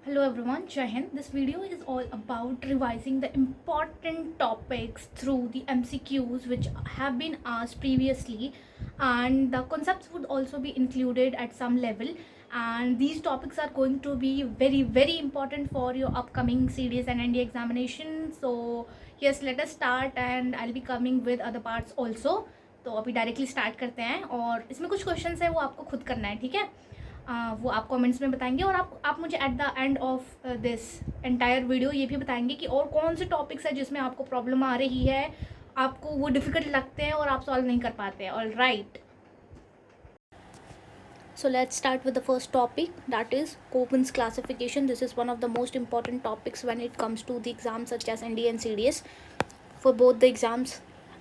Hello everyone, Jai Hind. This video is all about revising the important topics through the MCQs which have been asked previously, and the concepts would also be included at some level. And these topics are going to be very important for your upcoming CDS and ND examination. So yes, let us start and I'll be coming with other parts also. तो अभी directly start करते हैं और इसमें कुछ questions है वो आपको खुद करना है, ठीक है। वो आप कमेंट्स में बताएंगे और आप मुझे at the end of this entire video ये भी बताएंगे कि और कौन से टॉपिक्स है जिसमें आपको प्रॉब्लम आ रही है, आपको वो डिफ़िकल्ट लगते हैं और आप सॉल्व नहीं कर पाते हैं। All right, so let's start with the first topic, that is Copen's classification. This is one of the most important topics when it comes to the exams such as ND and CDS for both the exams,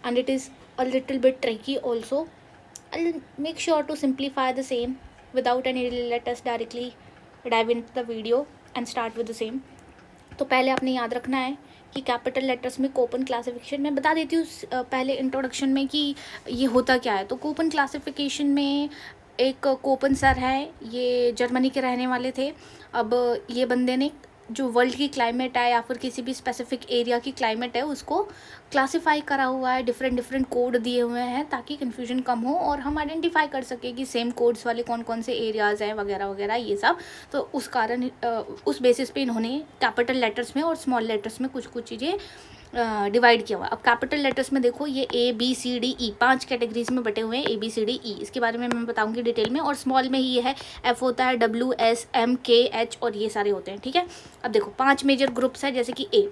and it is a little bit tricky also. I'll make sure to simplify the same without any delay. Let us directly dive into the video and start with the same. तो पहले आपने याद रखना है कि capital letters में Köppen classification, मैं बता देती हूँ पहले इंट्रोडक्शन में कि ये होता क्या है। तो कोपन क्लासिफिकेशन में एक कोपन सर है, ये जर्मनी के रहने वाले थे। अब ये बंदे ने जो वर्ल्ड की क्लाइमेट है या फिर किसी भी स्पेसिफिक एरिया की क्लाइमेट है उसको क्लासिफाई करा हुआ है, डिफरेंट कोड दिए हुए हैं ताकि कन्फ्यूजन कम हो और हम आइडेंटिफाई कर सके कि सेम कोड्स वाले कौन कौन से एरियाज़ हैं वगैरह वगैरह ये सब। तो उस कारण उस बेसिस पे इन्होंने कैपिटल लेटर्स में और स्मॉल लेटर्स में कुछ चीज़ें डिवाइड किया हुआ। अब कैपिटल लेटर्स में देखो ये ABCDE 5 कैटेगरीज में बटे हुए हैं, ABCDE, इसके बारे में मैं बताऊंगी डिटेल में। और स्मॉल में ही ये है F होता है, WSMKH और ये सारे होते हैं, ठीक है। अब देखो 5 मेजर ग्रुप्स है, जैसे कि A,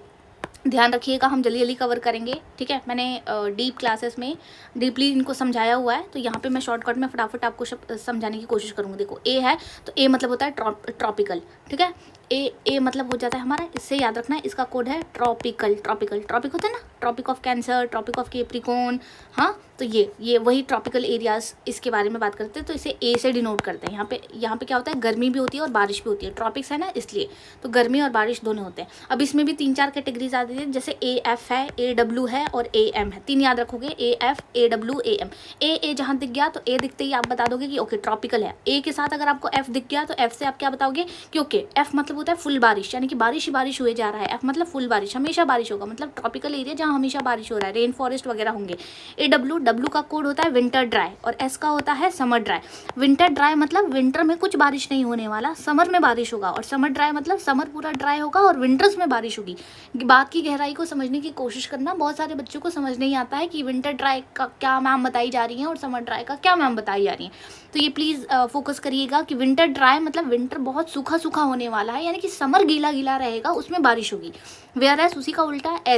ध्यान रखिएगा हम जल्दी कवर करेंगे, ठीक है। मैंने डीप क्लासेस में डीपली इनको समझाया हुआ है, तो यहाँ पे मैं शॉर्टकट में फटाफट आपको समझाने की कोशिश करूँगी। देखो A है तो A मतलब होता है ट्रॉपिकल, ठीक है। ए मतलब हो जाता है हमारा, इससे याद रखना है इसका कोड है ट्रॉपिकल। ट्रॉपिक होता है ना, tropic of Cancer, tropic of Capricorn, हाँ। तो ये वही ट्रॉपिकल एरियाज इसके बारे में बात करते हैं, तो इसे ए से डिनोट करते हैं। यहाँ पे क्या होता है, गर्मी भी होती है और बारिश भी होती है, ट्रॉपिक्स है ना इसलिए, तो गर्मी और बारिश दोनों होते हैं। अब इसमें भी 3-4 कैटेगरीज आती है, जैसे AF है, AW है और AM है। 3 याद रखोगे, AF AW AM। ए जहाँ दिख गया तो ए दिखते ही आप बता दोगे कि ओके ट्रॉपिकल है। ए के साथ अगर आपको F दिख गया तो F से आप क्या बताओगे कि ओके F मतलब होता है फुल बारिश, यानी कि बारिश ही बारिश हुए जा रहा है। F मतलब फुल बारिश, हमेशा बारिश होगा, मतलब ट्रॉपिकल एरिया जहाँ हमेशा बारिश हो रहा है, रेन फॉरेस्ट वगैरह होंगे। AW का कोड होता है विंटर ड्राई और S का होता है समर ड्राई। विंटर ड्राई मतलब विंटर में कुछ बारिश नहीं होने वाला, समर में बारिश होगा। और समर ड्राई मतलब समर पूरा ड्राई होगा और विंटर्स में बारिश होगी। बात की गहराई को समझने की कोशिश करना, बहुत सारे बच्चों को समझ नहीं आता है कि विंटर ड्राई का क्या मैम बताई जा रही है और समर ड्राई का क्या मैम बताई जा रही है। तो ये प्लीज़ फोकस करिएगा कि विंटर ड्राई मतलब विंटर बहुत सूखा होने वाला है, यानी कि समर गीला रहेगा, उसमें बारिश होगी। वेयर एज उसी का उल्टा है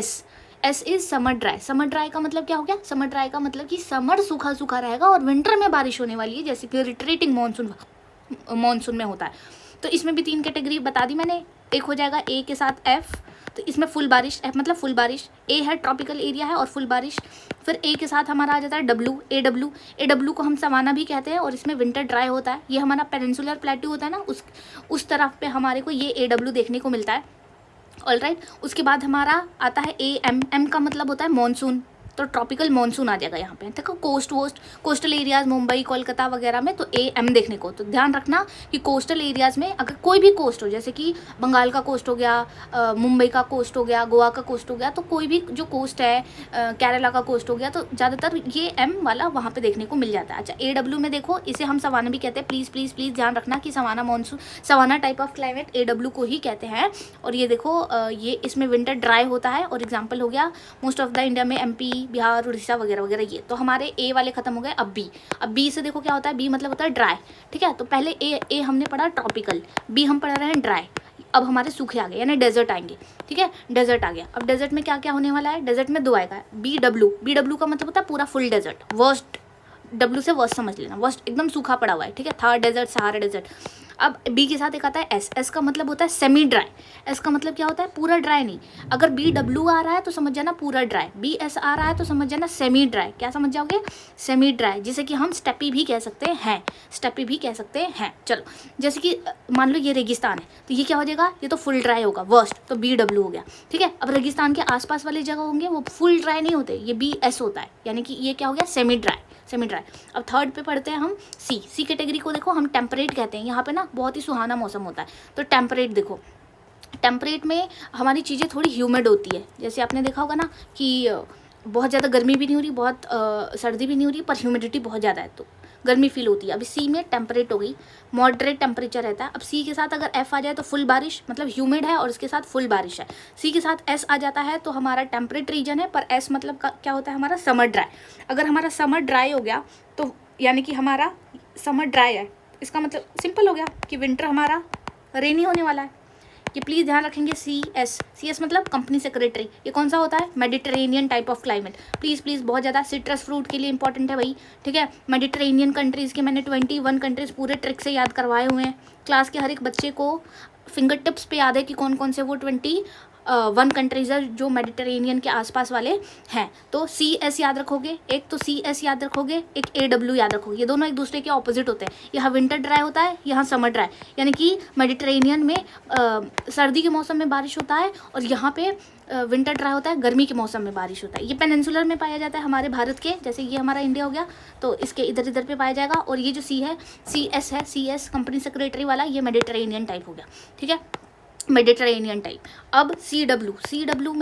S is summer dry. Summer dry का मतलब क्या हो गया, समर ड्राई का मतलब कि समर सूखा रहेगा और विंटर में बारिश होने वाली है, जैसे कि रिट्रीटिंग मानसून में होता है। तो इसमें भी 3 कैटेगरी बता दी मैंने। एक हो जाएगा ए के साथ F, तो इसमें फुल बारिश, F मतलब फुल बारिश, ए है ट्रॉपिकल एरिया है और फुल बारिश। फिर ए के साथ हमारा आ जाता है AW को हम सवाना भी कहते हैं और इसमें विंटर ड्राई होता है। ये हमारा पेनिनसुलर प्लेट्यू होता है ना, उस तरफ पे हमारे को ये AW देखने को मिलता है। ऑलराइट, उसके बाद हमारा आता है AM का मतलब होता है मॉनसून, तो ट्रॉपिकल मॉनसून आ जाएगा यहाँ पे। देखो कोस्टल एरियाज मुंबई कोलकाता वगैरह में तो AM देखने को। तो ध्यान रखना कि कोस्टल एरियाज में अगर कोई भी कोस्ट हो, जैसे कि बंगाल का कोस्ट हो गया, मुंबई का कोस्ट हो गया, गोवा का कोस्ट हो गया, तो कोई भी जो कोस्ट है, केरला का कोस्ट हो गया, तो ज़्यादातर ये M वाला वहाँ पर देखने को मिल जाता है। अच्छा, AW में देखो, इसे हम सवाना भी कहते हैं। प्लीज़ ध्यान रखना कि savanna type of climate AW को ही कहते हैं। और ये देखो ये इसमें विंटर ड्राई होता है और एग्जाम्पल हो गया मोस्ट ऑफ द इंडिया में MP, बिहार, उड़ीसा वगैरह वगैरह। ये तो हमारे ए वाले खत्म हो गए। अब बी से देखो क्या होता है, बी मतलब होता है ड्राई, ठीक है। तो पहले ए हमने पढ़ा ट्रॉपिकल, बी हम पढ़ रहे हैं ड्राई। अब हमारे सूखे आ गए, यानी डेजर्ट आएंगे, ठीक है। डेजर्ट आ गया। अब डेजर्ट में क्या क्या होने वाला है, डेजर्ट में 2 आएगा, BW का मतलब होता है पूरा फुल डेजर्ट। वर्स्ट, W से वर्स्ट समझ लेना, वर्स्ट एकदम सूखा पड़ा हुआ है, ठीक है। Thar desert, Sahara desert. अब बी के साथ एक आता है एस का मतलब होता है सेमी ड्राई। एस का मतलब क्या होता है, पूरा ड्राई नहीं। अगर BW आ रहा है तो समझ जाना पूरा ड्राई, BS आ रहा है तो समझ जाना सेमी ड्राई। क्या समझ जाओगे, सेमी ड्राई, जिसे कि हम स्टेपी भी कह सकते हैं। चलो, जैसे कि मान लो ये रेगिस्तान है, तो ये क्या हो जाएगा, ये तो फुल ड्राई होगा, वर्स्ट, तो BW हो गया, ठीक है। अब रेगिस्तान के आसपास वाली जगह होंगे वो फुल ड्राई नहीं होते, ये BS होता है, यानी कि ये क्या हो गया, सेमी ड्राई। अब थर्ड पे पढ़ते हैं हम सी कैटेगरी को। देखो हम टेम्परेट कहते हैं, यहाँ पे ना बहुत ही सुहाना मौसम होता है, तो टेम्परेट देखो टेम्परेट में हमारी चीज़ें थोड़ी ह्यूमिड होती है, जैसे आपने देखा होगा ना कि बहुत ज़्यादा गर्मी भी नहीं हो रही, बहुत सर्दी भी नहीं हो रही, पर ह्यूमिडिटी बहुत ज़्यादा है तो गर्मी फील होती है। अभी सी में टेम्परेट हो गई, मॉडरेट टेम्परेचर रहता है। अब सी के साथ अगर एफ आ जाए तो फुल बारिश, मतलब ह्यूमिड है और इसके साथ फुल बारिश है। सी के साथ एस आ जाता है तो हमारा टेम्परेट रीजन है, पर एस मतलब क्या होता है हमारा समर ड्राई। अगर हमारा समर ड्राई हो गया तो यानी कि हमारा समर ड्राई है, इसका मतलब सिंपल हो गया कि विंटर हमारा रेनी होने वाला है। ये प्लीज़ ध्यान रखेंगे। सी एस मतलब कंपनी सेक्रेटरी, ये कौन सा होता है, Mediterranean type of climate. Please बहुत ज़्यादा सिट्रस फ्रूट के लिए इंपॉर्टेंट है भाई, ठीक है। मेडिटेरेनियन कंट्रीज़ के मैंने 21 कंट्रीज़ पूरे ट्रिक से याद करवाए हुए हैं। क्लास के हर एक बच्चे को फिंगर टिप्स पे याद है कि कौन कौन से वो 21 कंट्रीज है जो मेडिटेरेनियन के आसपास वाले हैं। तो सी एस याद रखोगे, एक तो सी एस याद रखोगे, एक ए डब्ल्यू याद रखोगे। ये दोनों एक दूसरे के ऑपोजिट होते हैं। यहाँ विंटर ड्राई होता है, यहाँ समर ड्राई, यानी कि मेडिटेरेनियन में सर्दी के मौसम में बारिश होता है और यहाँ पे विंटर ड्राई होता है, गर्मी के मौसम में बारिश होता है। ये पेनिनसुलर में पाया जाता है हमारे भारत के, जैसे ये हमारा इंडिया हो गया तो इसके इधर इधर पे पाया जाएगा। और ये जो सी है, सी एस है, सी एस कंपनी सेक्रेटरी वाला, ये मेडिटेरेनियन टाइप हो गया, ठीक है, मेडिटेरेनियन टाइप। अब सी डब्ल्यू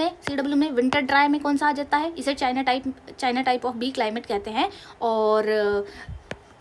में विंटर ड्राई में कौन सा आ जाता है, इसे China type of B climate कहते हैं और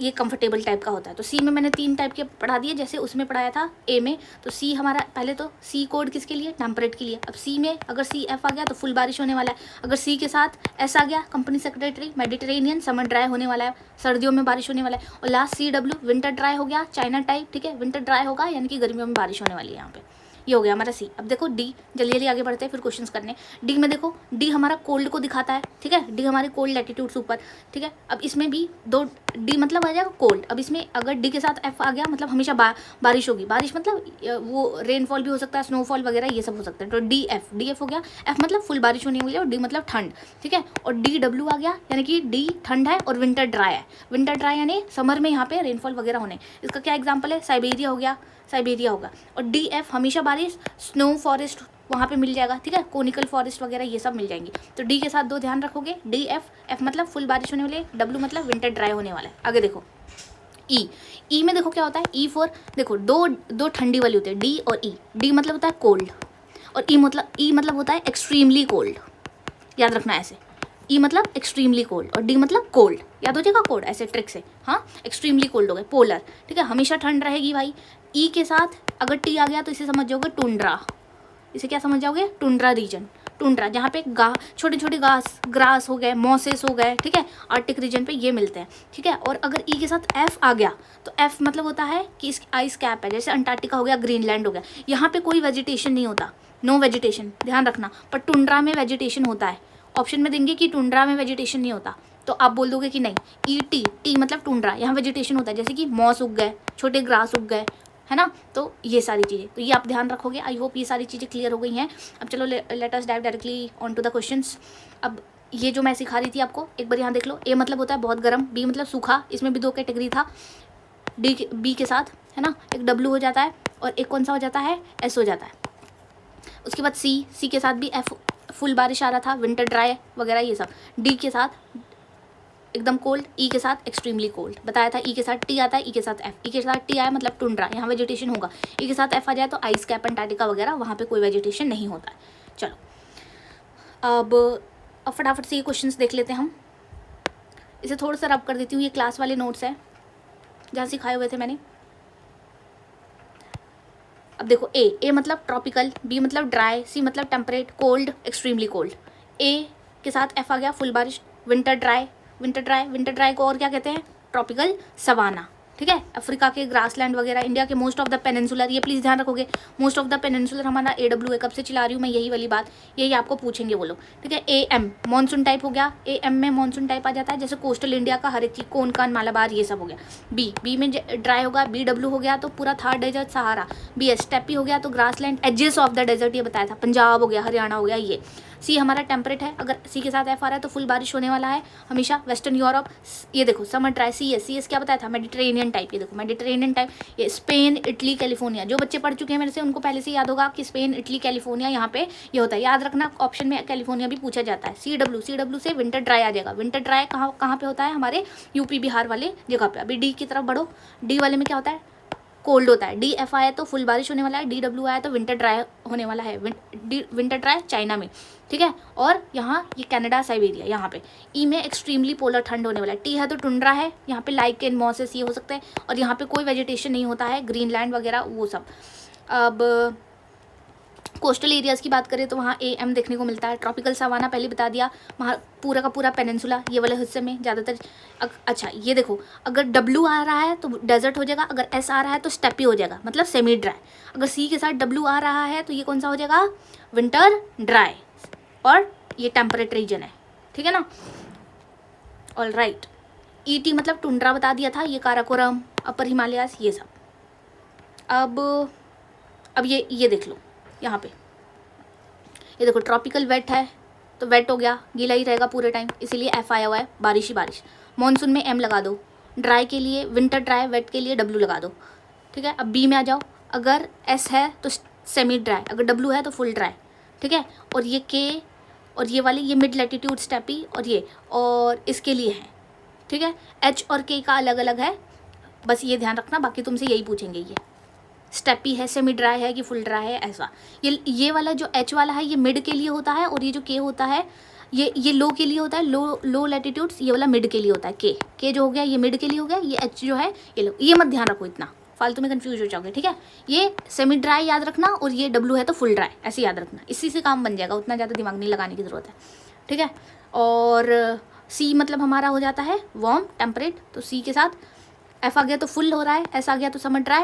ये कंफर्टेबल टाइप का होता है। तो सी में मैंने 3 टाइप के पढ़ा दिए, जैसे उसमें पढ़ाया था ए में। तो सी हमारा पहले तो सी कोड किसके लिए, टेम्परेट के लिए। अब सी में अगर सी एफ आ गया तो फुल बारिश होने वाला है। अगर सी के साथ एस आ गया, company secretary, Mediterranean, summer dry होने वाला है, सर्दियों में बारिश होने वाला है। और last C W winter dry हो गया, चाइना टाइप, ठीक है, विंटर ड्राई होगा यानी कि गर्मियों में बारिश होने वाली है यहाँ पे। ये हो गया हमारा सी। अब देखो डी, जल्दी जल्दी आगे बढ़ते हैं फिर क्वेश्चंस करने। डी में देखो, डी हमारा कोल्ड को दिखाता है, ठीक है, डी हमारे कोल्ड लैटिट्यूड से ऊपर, ठीक है। अब इसमें भी दो डी मतलब आ जाएगा कोल्ड। अब इसमें अगर डी के साथ एफ आ गया मतलब हमेशा बारिश होगी। बारिश मतलब वो रेनफॉल भी हो सकता है, स्नोफॉल वगैरह ये सब हो सकता है। तो डी एफ हो गया, एफ मतलब फुल बारिश होने वाली है और डी मतलब ठंड, ठीक है। और डी डब्ल्यू आ गया यानी कि डी ठंड है और विंटर ड्राई है। विंटर ड्राई यानी समर में यहाँ पे रेनफॉल वगैरह होने। इसका क्या एग्जाम्पल है, साइबेरिया हो गया, साइबेरिया होगा। और डी एफ हमेशा बारिश, स्नो फॉरेस्ट वहाँ पे मिल जाएगा, ठीक है, कोनिकल फॉरेस्ट वगैरह ये सब मिल जाएंगी। तो डी के साथ 2 ध्यान रखोगे, डी एफ मतलब फुल बारिश होने वाले, डब्ल्यू मतलब विंटर ड्राई होने वाला है। आगे देखो ई में देखो क्या होता है, ई फॉर देखो दो ठंडी वाली होती है, डी और ई। डी मतलब होता है कोल्ड और ई मतलब होता है एक्सट्रीमली कोल्ड। याद रखना ऐसे, ई मतलब एक्सट्रीमली कोल्ड और डी मतलब कोल्ड। याद हो जाएगा कोड ऐसे ट्रिक से, हाँ, एक्सट्रीमली कोल्ड हो गए, पोलर, ठीक है, हमेशा ठंड रहेगी भाई। ई के साथ अगर टी आ गया तो इसे समझ जाओगे टुंड्रा। इसे क्या समझ जाओगे, टुंड्रा रीजन, टुंड्रा जहाँ पे छोटे छोटे ग्रास हो गए, मॉसेस हो गए, ठीक है, आर्टिक रीजन पे ये मिलते हैं, ठीक है। और अगर ई के साथ एफ आ गया तो एफ मतलब होता है कि इस आइस कैप है, जैसे अंटार्कटिका हो गया, ग्रीनलैंड हो गया, यहाँ पे कोई वेजिटेशन नहीं होता, नो वेजिटेशन, ध्यान रखना। पर टुंड्रा में वेजिटेशन होता है। ऑप्शन में देंगे कि टुंड्रा में वेजिटेशन नहीं होता तो आप बोल दोगे कि नहीं, ई टी मतलब टुंड्रा, यहाँ वेजिटेशन होता है, जैसे कि मॉस उग गए, छोटे ग्रास उग गए, है ना। तो ये सारी चीज़ें, तो ये आप ध्यान रखोगे। आई होप ये सारी चीज़ें क्लियर हो गई हैं। अब चलो let us dive directly on to the questions. अब ये जो मैं सिखा रही थी आपको एक बार यहाँ देख लो। ए मतलब होता है बहुत गर्म, बी मतलब सूखा, इसमें भी 2 कैटेगरी था बी के साथ, है ना। एक डब्ल्यू हो जाता है और एक कौन सा हो जाता है, एस हो जाता है। उसके बाद सी के साथ भी एफ फुल बारिश आ रहा था, विंटर ड्राई वगैरह ये सब। डी के साथ एकदम कोल्ड, ई के साथ एक्सट्रीमली कोल्ड बताया था। ई के साथ टी आता है, ई के साथ एफ, ई के साथ टी आया मतलब टुंड्रा, यहाँ वेजिटेशन होगा। ई के साथ एफ आ जाए तो आइस कैप, अंटार्कटिका वगैरह, वहाँ पे कोई वेजिटेशन नहीं होता है। चलो अब फटाफट से ये क्वेश्चंस देख लेते हैं हम। इसे थोड़ा सा रब कर देती हूँ, ये क्लास वाले नोट्स हैं जहाँ सिखाए हुए थे मैंने। अब देखो ए मतलब ट्रॉपिकल, बी मतलब ड्राई, सी मतलब टेम्परेट, कोल्ड, एक्सट्रीमली कोल्ड। ए के साथ एफ आ गया फुल बारिश, विंटर ड्राई को और क्या कहते हैं, ट्रॉपिकल सवाना, ठीक है। अफ्रीका के ग्रासलैंड वगैरह, इंडिया के मोस्ट ऑफ द पेनिनसुलर, ये प्लीज़ ध्यान रखोगे, मोस्ट ऑफ द पेनिनसुलर हमारा AW है। कब से चिल्ला रही हूँ मैं यही वाली बात, यही आपको पूछेंगे वो लोग, ठीक है। AM मानसून टाइप हो गया, AM में मानसून टाइप आ जाता है, जैसे कोस्टल इंडिया का हर एक चीज़, कोनकान, मालाबार ये सब हो गया। बी में ड्राई होगा, BW हो गया तो पूरा Thar desert Sahara. BS steppe हो गया तो grassland, edges of the desert ये बताया था, पंजाब हो गया, हरियाणा हो गया ये। सी हमारा टेम्परेट है, अगर सी के साथ एफ आ रहा है तो फुल बारिश होने वाला है हमेशा, वेस्टर्न यूरोप। ये देखो समर ड्राई, CS क्या बताया था, मेडिटेरेनियन टाइप। ये देखो मेडिटेरेनियन टाइप, ये स्पेन, इटली, कैलिफोर्निया। जो बच्चे पढ़ चुके हैं मेरे से उनको पहले से याद होगा कि स्पेन, इटली, कैलिफोर्निया यहाँ पे ये होता है। याद रखना ऑप्शन में कैलिफोर्निया भी पूछा जाता है। CW से विंटर ड्राई आ जाएगा। विंटर ड्राई कहाँ पे होता है, हमारे UP बिहार वाले जगह पे। अभी डी की तरफ बढ़ो, डी वाले में क्या होता है, कोल्ड होता है। DF आया तो फुल बारिश होने वाला है, DW आया तो विंटर ड्राई होने वाला है, विंटर ड्राई चाइना में, ठीक है। और यहाँ ये कनाडा साइबेरिया यहाँ पे। ई में एक्सट्रीमली पोलर ठंड होने वाला है। टी है तो टुंड्रा है, यहाँ पे लाइकेन मॉसेस ये हो सकता है, और यहाँ पे कोई वेजिटेशन नहीं होता है, ग्रीनलैंड वगैरह वो सब। अब कोस्टल एरियाज़ की बात करें तो वहाँ AM देखने को मिलता है। ट्रॉपिकल सवाना पहले बता दिया, वहाँ पूरा का पूरा पेनिनसुला ये वाले हिस्से में ज़्यादातर। अच्छा ये देखो, अगर W आ रहा है तो डेजर्ट हो जाएगा, अगर S आ रहा है तो स्टेपी हो जाएगा, मतलब सेमी ड्राई। अगर C के साथ W आ रहा है तो ये कौन सा हो जाएगा, विंटर ड्राई, और ये टेम्परेट रीजन है, ठीक है ना। All right. ET मतलब टुंड्रा बता दिया था, ये काराकोरम, अपर हिमालयास ये सब। अब ये देख लो यहाँ पे, ये देखो ट्रॉपिकल वेट है तो वेट हो गया, गीला ही रहेगा पूरे टाइम, इसीलिए F आया हुआ है, बारिश ही बारिश। मॉनसून में M लगा दो, ड्राई के लिए विंटर ड्राई, वेट के लिए W लगा दो, ठीक है। अब B में आ जाओ, अगर S है तो सेमी ड्राई, अगर W है तो फुल ड्राई, ठीक है। और ये K और ये वाली, ये मिड लैटिट्यूड स्टेपी, और इसके लिए है, ठीक है। H और K का अलग अलग है, बस ये ध्यान रखना, बाकी तुमसे यही पूछेंगे, ये स्टेपी है, सेमी ड्राई है कि फुल ड्राई है, ऐसा। ये वाला जो H वाला है ये मिड के लिए होता है, और ये जो K होता है ये लो के लिए होता है, लो लैटिट्यूड्स, ये वाला मिड के लिए होता है। K जो हो गया ये मिड के लिए हो गया, ये H जो है ये लो, ये मत ध्यान रखो इतना, फालतू में कंफ्यूज हो जाओगे, ठीक है। ये सेमी ड्राई याद रखना, और ये W है तो फुल ड्राई, ऐसे याद रखना, इसी से काम बन जाएगा, उतना ज़्यादा दिमाग नहीं लगाने की ज़रूरत है, ठीक है। और C मतलब हमारा हो जाता है वार्म टेम्परेट, तो C के साथ F आ गया तो फुल हो रहा है, S आ गया तो समर ड्राई,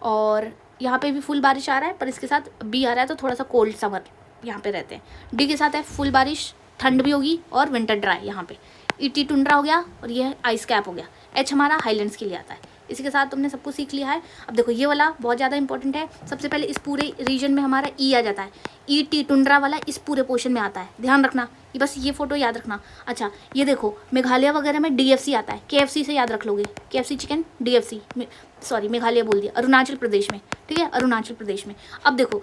और यहाँ पे भी फुल बारिश आ रहा है, पर इसके साथ B आ रहा है तो थोड़ा सा कोल्ड समर यहाँ पे रहते हैं। D के साथ है फुल बारिश, ठंड भी होगी, और विंटर ड्राई यहाँ पे। ET टुंड्रा हो गया, और ये आइस कैप हो गया। H हमारा हाईलैंड्स के लिए आता है। इसी के साथ तुमने सब कुछ सीख लिया है। अब देखो ये वाला बहुत ज़्यादा इंपॉर्टेंट है, सबसे पहले इस पूरे रीजन में हमारा E आ जाता है, ET टुंड्रा वाला इस पूरे पोर्शन में आता है, ध्यान रखना, ये बस ये फोटो याद रखना। अच्छा ये देखो मेघालय वगैरह में DFC आता है, KFC से याद रख लोगे, KFC chicken, DFC sorry Meghalaya बोल दिया, अरुणाचल प्रदेश में, ठीक है, अरुणाचल प्रदेश में। अब देखो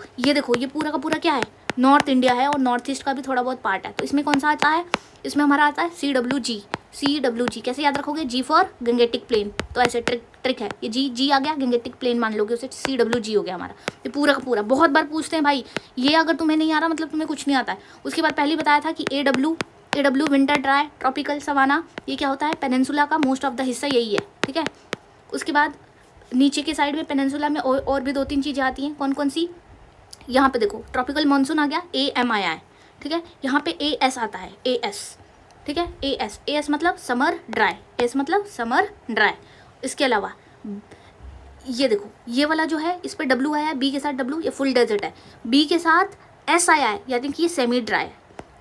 ये पूरा का पूरा क्या है, नॉर्थ इंडिया है, और नॉर्थ ईस्ट का भी थोड़ा बहुत पार्ट है, तो इसमें कौन सा आता है, इसमें हमारा आता है CWG। कैसे याद रखोगे, G फॉर गंगेटिक प्लेन, तो ऐसे ट्रिक है, ये G आ गया, गंगेटिक प्लेन मान लोगे उसे, CWG हो गया हमारा। ये पूरा का पूरा बहुत बार पूछते हैं भाई, ये अगर तुम्हें नहीं आ रहा मतलब तुम्हें कुछ नहीं आता है। उसके बाद पहले बताया था कि AW winter dry, tropical savanna, ये क्या होता है, पेनिनसुला का मोस्ट ऑफ द हिस्सा यही है, ठीक है। उसके बाद नीचे के साइड में पेनिनसुला में और भी 2-3 चीज़ें आती हैं, कौन कौन सी, यहाँ पे देखो ट्रॉपिकल मानसून आ गया, AM आया है, ठीक है। यहाँ पे AS आता है, AS, ठीक है, AS मतलब समर ड्राई, AS मतलब समर ड्राई। इसके अलावा ये देखो ये वाला जो है, इस पर W आया है, B के साथ W, ये फुल डेजर्ट है, B के साथ S आया है, यानी कि ये सेमी ड्राई है,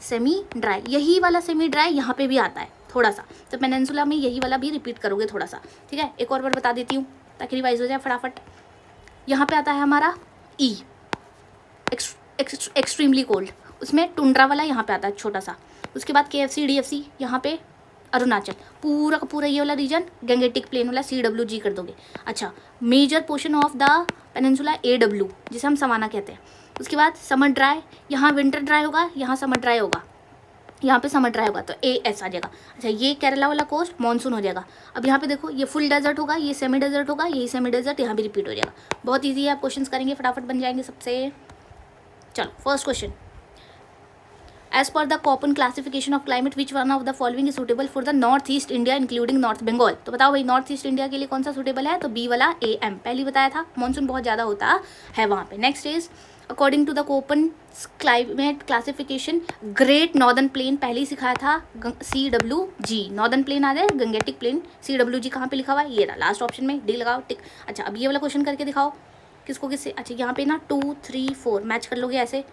सेमी ड्राई। यही वाला सेमी ड्राई यहाँ पे भी आता है थोड़ा सा, तो पेनिनसुला में यही वाला भी रिपीट करोगे थोड़ा सा, ठीक है। एक और बार बता देती हूँ ताकि रिवाइज हो जाए फटाफट। यहाँ पे आता है हमारा E, एक्सट्रीमली कोल्ड, उसमें टुंड्रा वाला यहाँ पे आता है छोटा सा। उसके बाद KFC DFC, यहाँ पे अरुणाचल, पूरा का पूरा ये वाला रीजन गंगेटिक प्लेन वाला CWG कर दोगे। अच्छा major portion of the peninsula AW, जिसे हम सवाना कहते हैं। उसके बाद समर ड्राई, यहाँ विंटर ड्राई होगा, यहाँ समर ड्राई होगा, यहाँ पे समर ड्राई होगा, तो AS आ जाएगा। अच्छा ये केरला वाला कोस्ट मानसून हो जाएगा। अब यहाँ पे देखो ये फुल डेजर्ट होगा, ये सेमी डेजर्ट होगा, यही सेमी डेजर्ट यहाँ भी रिपीट हो जाएगा। बहुत ईजी है, आप क्वेश्चंस करेंगे फटाफट बन जाएंगे सबसे। चलो first question, as per the Koppen classification of climate which one of the following is suitable for the north east India including north Bengal. तो बताओ भाई नॉर्थ ईस्ट इंडिया के लिए कौन सा सूटेबल है, तो B वाला AM, पहले बताया था मानसून बहुत ज़्यादा होता है वहाँ पे। Next is according to the Koppen climate classification great northern plain, पहले ही सिखाया था CWG, नॉर्दर्न प्लेन आ जाए, गंगेटिक प्लेन CWG कहाँ पे लिखा हुआ है, ये रहा लास्ट ऑप्शन में, D लगाओ टिक। अच्छा अब ये वाला क्वेश्चन करके दिखाओ किसको किससे। अच्छा यहाँ पे ना 2 3 4 मैच कर लोगे ऐसे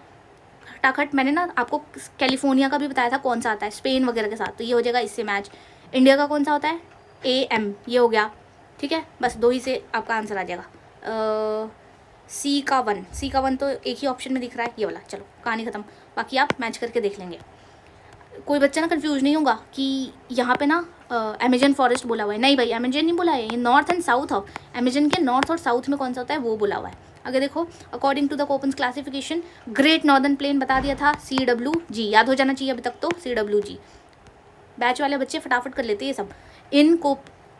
फटाखट। मैंने ना आपको कैलिफोर्निया का भी बताया था कौन सा आता है स्पेन वगैरह के साथ, तो ये हो जाएगा इससे मैच। इंडिया का कौन सा होता है AM, ये हो गया, ठीक है। बस 2 ही से आपका आंसर आ जाएगा। C का 1 तो एक ही ऑप्शन में दिख रहा है, ये वाला। चलो कहानी ख़त्म, बाकी आप मैच करके देख लेंगे। कोई बच्चा ना कंफ्यूज नहीं होगा कि यहाँ पे ना अमेजन फॉरेस्ट बोला हुआ है, नहीं भाई अमेजन नहीं बोला है, ये north and south of Amazon के नॉर्थ और साउथ में कौन सा होता है वो बोला हुआ है। अगर देखो according to the Koppen's classification great northern plain बता दिया था CWG, याद हो जाना चाहिए अभी तक तो CWG। बैच वाले बच्चे फटाफट कर लेते हैं ये सब।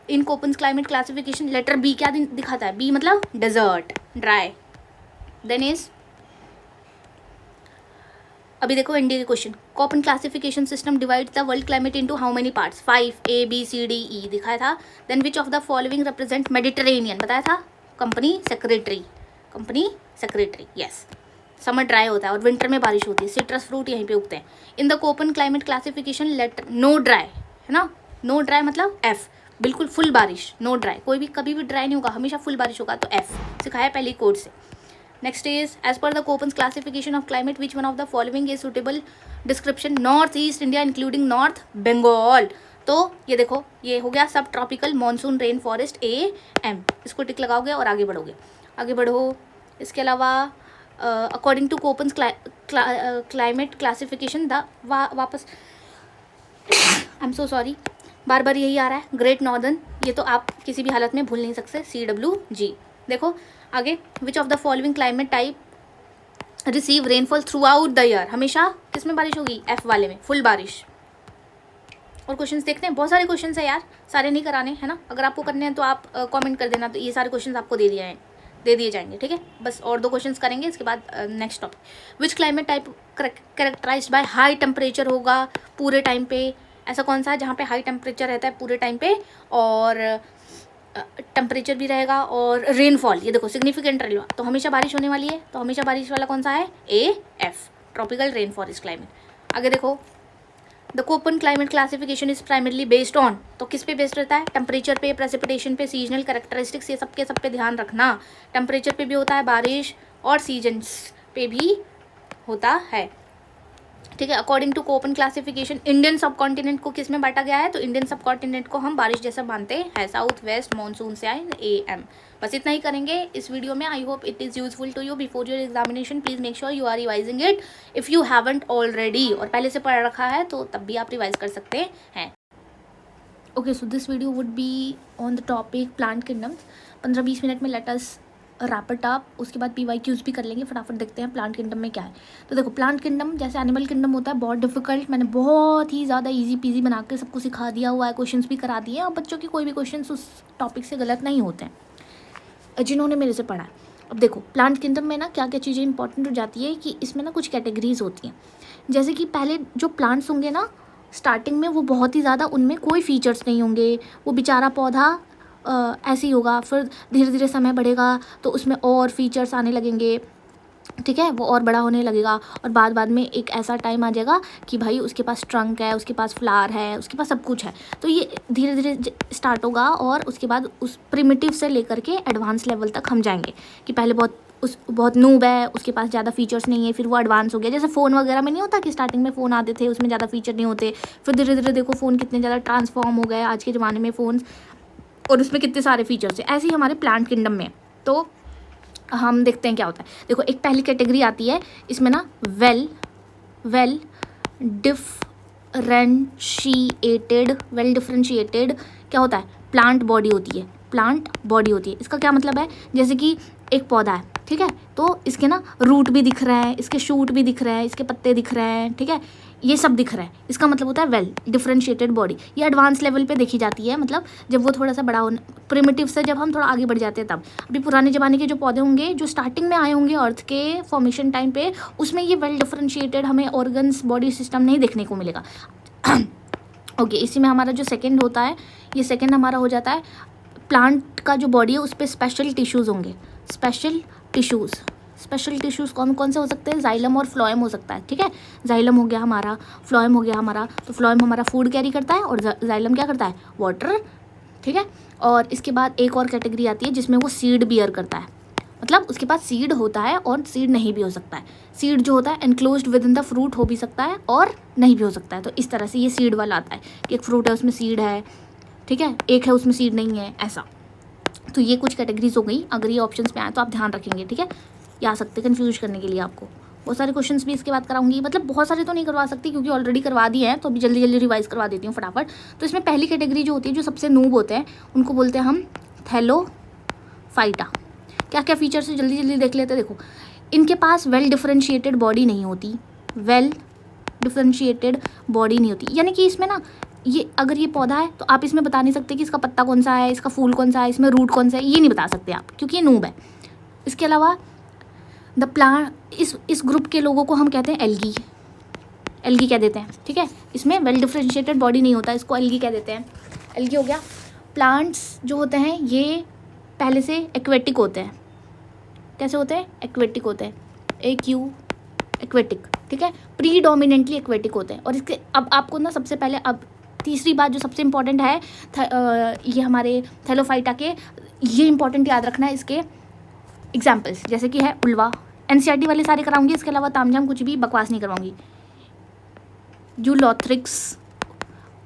इन कोपन्स क्लाइमेट क्लासिफिकेशन लेटर बी क्या दिखाता है? बी मतलब डेजर्ट, ड्राई। देन इज, अभी देखो इंडिया के question, Koppen classification system divide the world climate into how many parts? 5, A B C D E दिखाया था। Then which of the following represent Mediterranean? बताया था, company secretary, yes. Summer dry होता है और विंटर में बारिश होती है, सिट्रस फ्रूट यहीं पे उगते हैं। In the Koppen climate classification letter no dry, है ना, नो ड्राई मतलब F, बिल्कुल फुल बारिश, नो ड्राई, कोई भी कभी भी ड्राई नहीं होगा, हमेशा फुल बारिश होगा, तो F सिखाया पहली कोड से। Next is, as per the Koppen's classification of climate which one of the following is suitable description? North east India including north Bengal. तो ये देखो, ये हो गया सब tropical monsoon rain forest AM, इसको टिक लगाओगे और आगे बढ़ोगे, आगे बढ़ो। इसके अलावा according to Koppen's climate classification the वापस आई एम सो सॉरी, बार बार यही आ रहा है, ग्रेट नॉर्दर्न, ये तो आप किसी भी हालत में भूल नहीं सकते, CWG। देखो आगे, विच of the following climate type receive rainfall through out the year? हमेशा किस में बारिश होगी? F वाले में, फुल बारिश। और क्वेश्चंस देखते हैं, बहुत सारे क्वेश्चंस है यार, सारे नहीं कराने, है ना। अगर आपको करने हैं तो आप कमेंट कर देना, तो ये सारे क्वेश्चंस आपको दे दिए जाएंगे, ठीक है। बस और 2 क्वेश्चंस करेंगे, इसके बाद next topic. Which climate type characterised by high temperature होगा पूरे टाइम पे? ऐसा कौन सा है जहाँ पे हाई टेम्परेचर रहता है पूरे टाइम पे और टेम्परेचर भी रहेगा और रेनफॉल? ये देखो सिग्निफिकेंट रेनफॉल, तो हमेशा बारिश होने वाली है, तो हमेशा बारिश वाला कौन सा है? AF, tropical rain forest climate. आगे देखो, the Koppen climate classification is primarily based on, तो किस पे बेस्ड रहता है? टेम्परेचर पे, प्रेसिपिटेशन पे, सीजनल कैरेक्टरिस्टिक्स, ये सब पे ध्यान रखना। टेम्परेचर पे भी होता है बारिश और सीजन्स पे भी होता है, ठीक है। According to Koppen classification Indian subcontinent को किस में बांटा गया है? तो इंडियन सब कॉन्टिनेंट को हम बारिश जैसा मानते हैं, साउथ वेस्ट मानसून से आए AM। बस इतना ही करेंगे इस वीडियो में। I hope it is useful to you before your examination. Please make sure you are revising it if you haven't already, और पहले से पढ़ रखा है तो तब भी आप रिवाइज कर सकते हैं। Okay, so this video would be on the topic plant kingdoms. 15-20 minute में let us wrap it up, उसके बाद PYQs भी कर लेंगे। फटाफट देखते हैं प्लांट किंगडम में क्या है। तो देखो, प्लांट किंगडम जैसे एनिमल किंगडम होता है, बहुत डिफिकल्ट, मैंने बहुत ही ज़्यादा इजी पीजी बना के सबको सिखा दिया हुआ है, क्वेश्चंस भी करा दिए हैं, और बच्चों के कोई भी क्वेश्चंस उस टॉपिक से गलत नहीं होते हैं जिन्होंने मेरे से पढ़ा है। अब देखो, प्लांट किंगडम में ना क्या क्या चीज़ें इंपॉर्टेंट हो जाती है कि इसमें ना कुछ कैटेगरीज होती हैं। जैसे कि पहले जो प्लांट्स होंगे ना स्टार्टिंग में, वो बहुत ही ज़्यादा, उनमें कोई फीचर्स नहीं होंगे, वो बेचारा पौधा ऐसे ही होगा। फिर धीरे धीरे समय बढ़ेगा तो उसमें और फीचर्स आने लगेंगे, ठीक है, वो और बड़ा होने लगेगा, और बाद में एक ऐसा टाइम आ जाएगा कि भाई उसके पास ट्रंक है, उसके पास फ्लावर है, उसके पास सब कुछ है। तो ये धीरे धीरे स्टार्ट होगा, और उसके बाद उस प्रिमिटिव से लेकर के एडवांस लेवल तक हम जाएंगे कि पहले बहुत नूब है, उसके पास ज़्यादा फीचर्स नहीं है, फिर वो एडवांस हो गया। जैसे फ़ोन वगैरह में नहीं होता कि स्टार्टिंग में फ़ोन आते थे, उसमें ज़्यादा फीचर नहीं होते, फिर धीरे धीरे देखो फ़ोन कितने ज़्यादा ट्रांसफॉर्म हो गए आज के ज़माने में फ़ोन, और उसमें कितने सारे फीचर्स हैं। ऐसे ही हमारे प्लांट किंगडम में तो हम देखते हैं क्या होता है। देखो, एक पहली कैटेगरी आती है इसमें ना, वेल डिफरेंशिएटेड क्या होता है? प्लांट बॉडी होती है। इसका क्या मतलब है? जैसे कि एक पौधा है, ठीक है, तो इसके ना रूट भी दिख रहा है, इसके शूट भी दिख रहे हैं, इसके पत्ते दिख रहे हैं, ठीक है, ये सब दिख रहा है। इसका मतलब होता है वेल डिफरेंशिएटेड बॉडी। ये एडवांस लेवल पे देखी जाती है, मतलब जब वो थोड़ा सा बड़ा होना, प्रिमिटिव से जब हम थोड़ा आगे बढ़ जाते हैं तब। अभी पुराने ज़माने के जो पौधे होंगे, जो स्टार्टिंग में आए होंगे अर्थ के फॉर्मेशन टाइम पे, उसमें ये वेल डिफरेंशिएटेड हमें ऑर्गन्स बॉडी सिस्टम नहीं देखने को मिलेगा। ओके, इसी में हमारा जो सेकेंड होता है, ये सेकेंड हमारा हो जाता है, प्लांट का जो बॉडी है उस पर स्पेशल टिश्यूज़ होंगे। स्पेशल टिश्यूज़ कौन कौन से हो सकते हैं? जाइलम और फ्लोएम हो सकता है, ठीक है। जाइलम हो गया हमारा, फ्लोएम हो गया हमारा। तो फ्लोएम हमारा फूड कैरी करता है और जाइलम क्या करता है? वाटर, ठीक है। और इसके बाद एक और कैटेगरी आती है जिसमें वो सीड बियर करता है, मतलब उसके पास सीड होता है और सीड नहीं भी हो सकता है। सीड जो होता है enclosed with in the fruit हो भी सकता है और नहीं भी हो सकता है। तो इस तरह से ये सीड वाला आता है कि एक फ्रूट है उसमें सीड है, ठीक है, एक है उसमें सीड नहीं है, ऐसा। तो ये कुछ कैटेगरीज हो गई। अगर ये ऑप्शंस में आए तो आप ध्यान रखेंगे, ठीक है, ये आ सकते कंफ्यूज करने के लिए आपको। बहुत सारे क्वेश्चंस भी इसके बाद कराऊंगी, मतलब बहुत सारे तो नहीं करवा सकती क्योंकि ऑलरेडी करवा दिए हैं, तो अभी जल्दी जल्दी रिवाइज करवा देती हूँ फटाफट। तो इसमें पहली कैटेगरी जो होती है, जो सबसे नूब होते हैं, उनको बोलते हैं हम थैलोफाइटा। क्या क्या फीचर्स है जल्दी जल्दी देख लेते हैं। देखो, इनके पास वेल डिफरेंशिएटेड बॉडी नहीं होती, यानी कि इसमें ना ये अगर ये पौधा है तो आप इसमें बता नहीं सकते कि इसका पत्ता कौन सा है, इसका फूल कौन सा है, इसमें रूट कौन सा है, ये नहीं बता सकते आप, क्योंकि ये नूब है। इसके अलावा द प्लांट, इस ग्रुप के लोगों को हम कहते हैं एल्गी, एल्गी कह देते हैं, ठीक है। इसमें वेल डिफरेंशिएटेड बॉडी नहीं होता, इसको एल्गी कह देते हैं। एल्गी हो गया। प्लांट्स जो होते हैं ये पहले से एक्वेटिक होते हैं। कैसे होते हैं? एक्वेटिक होते हैं, एक्वेटिक, ठीक है। प्रीडोमिनेंटली एक्वेटिक होते हैं। और इसके अब आपको ना सबसे पहले, अब तीसरी बात जो सबसे इम्पॉर्टेंट है, ये हमारे थैलोफाइटा के, ये इंपॉर्टेंट याद रखना है इसके एग्जाम्पल्स, जैसे कि है उल्वा। एनसीईआरटी वाले सारे कराऊंगी, इसके अलावा तामझाम कुछ भी बकवास नहीं करवाऊंगी। यूलोथ्रिक्स,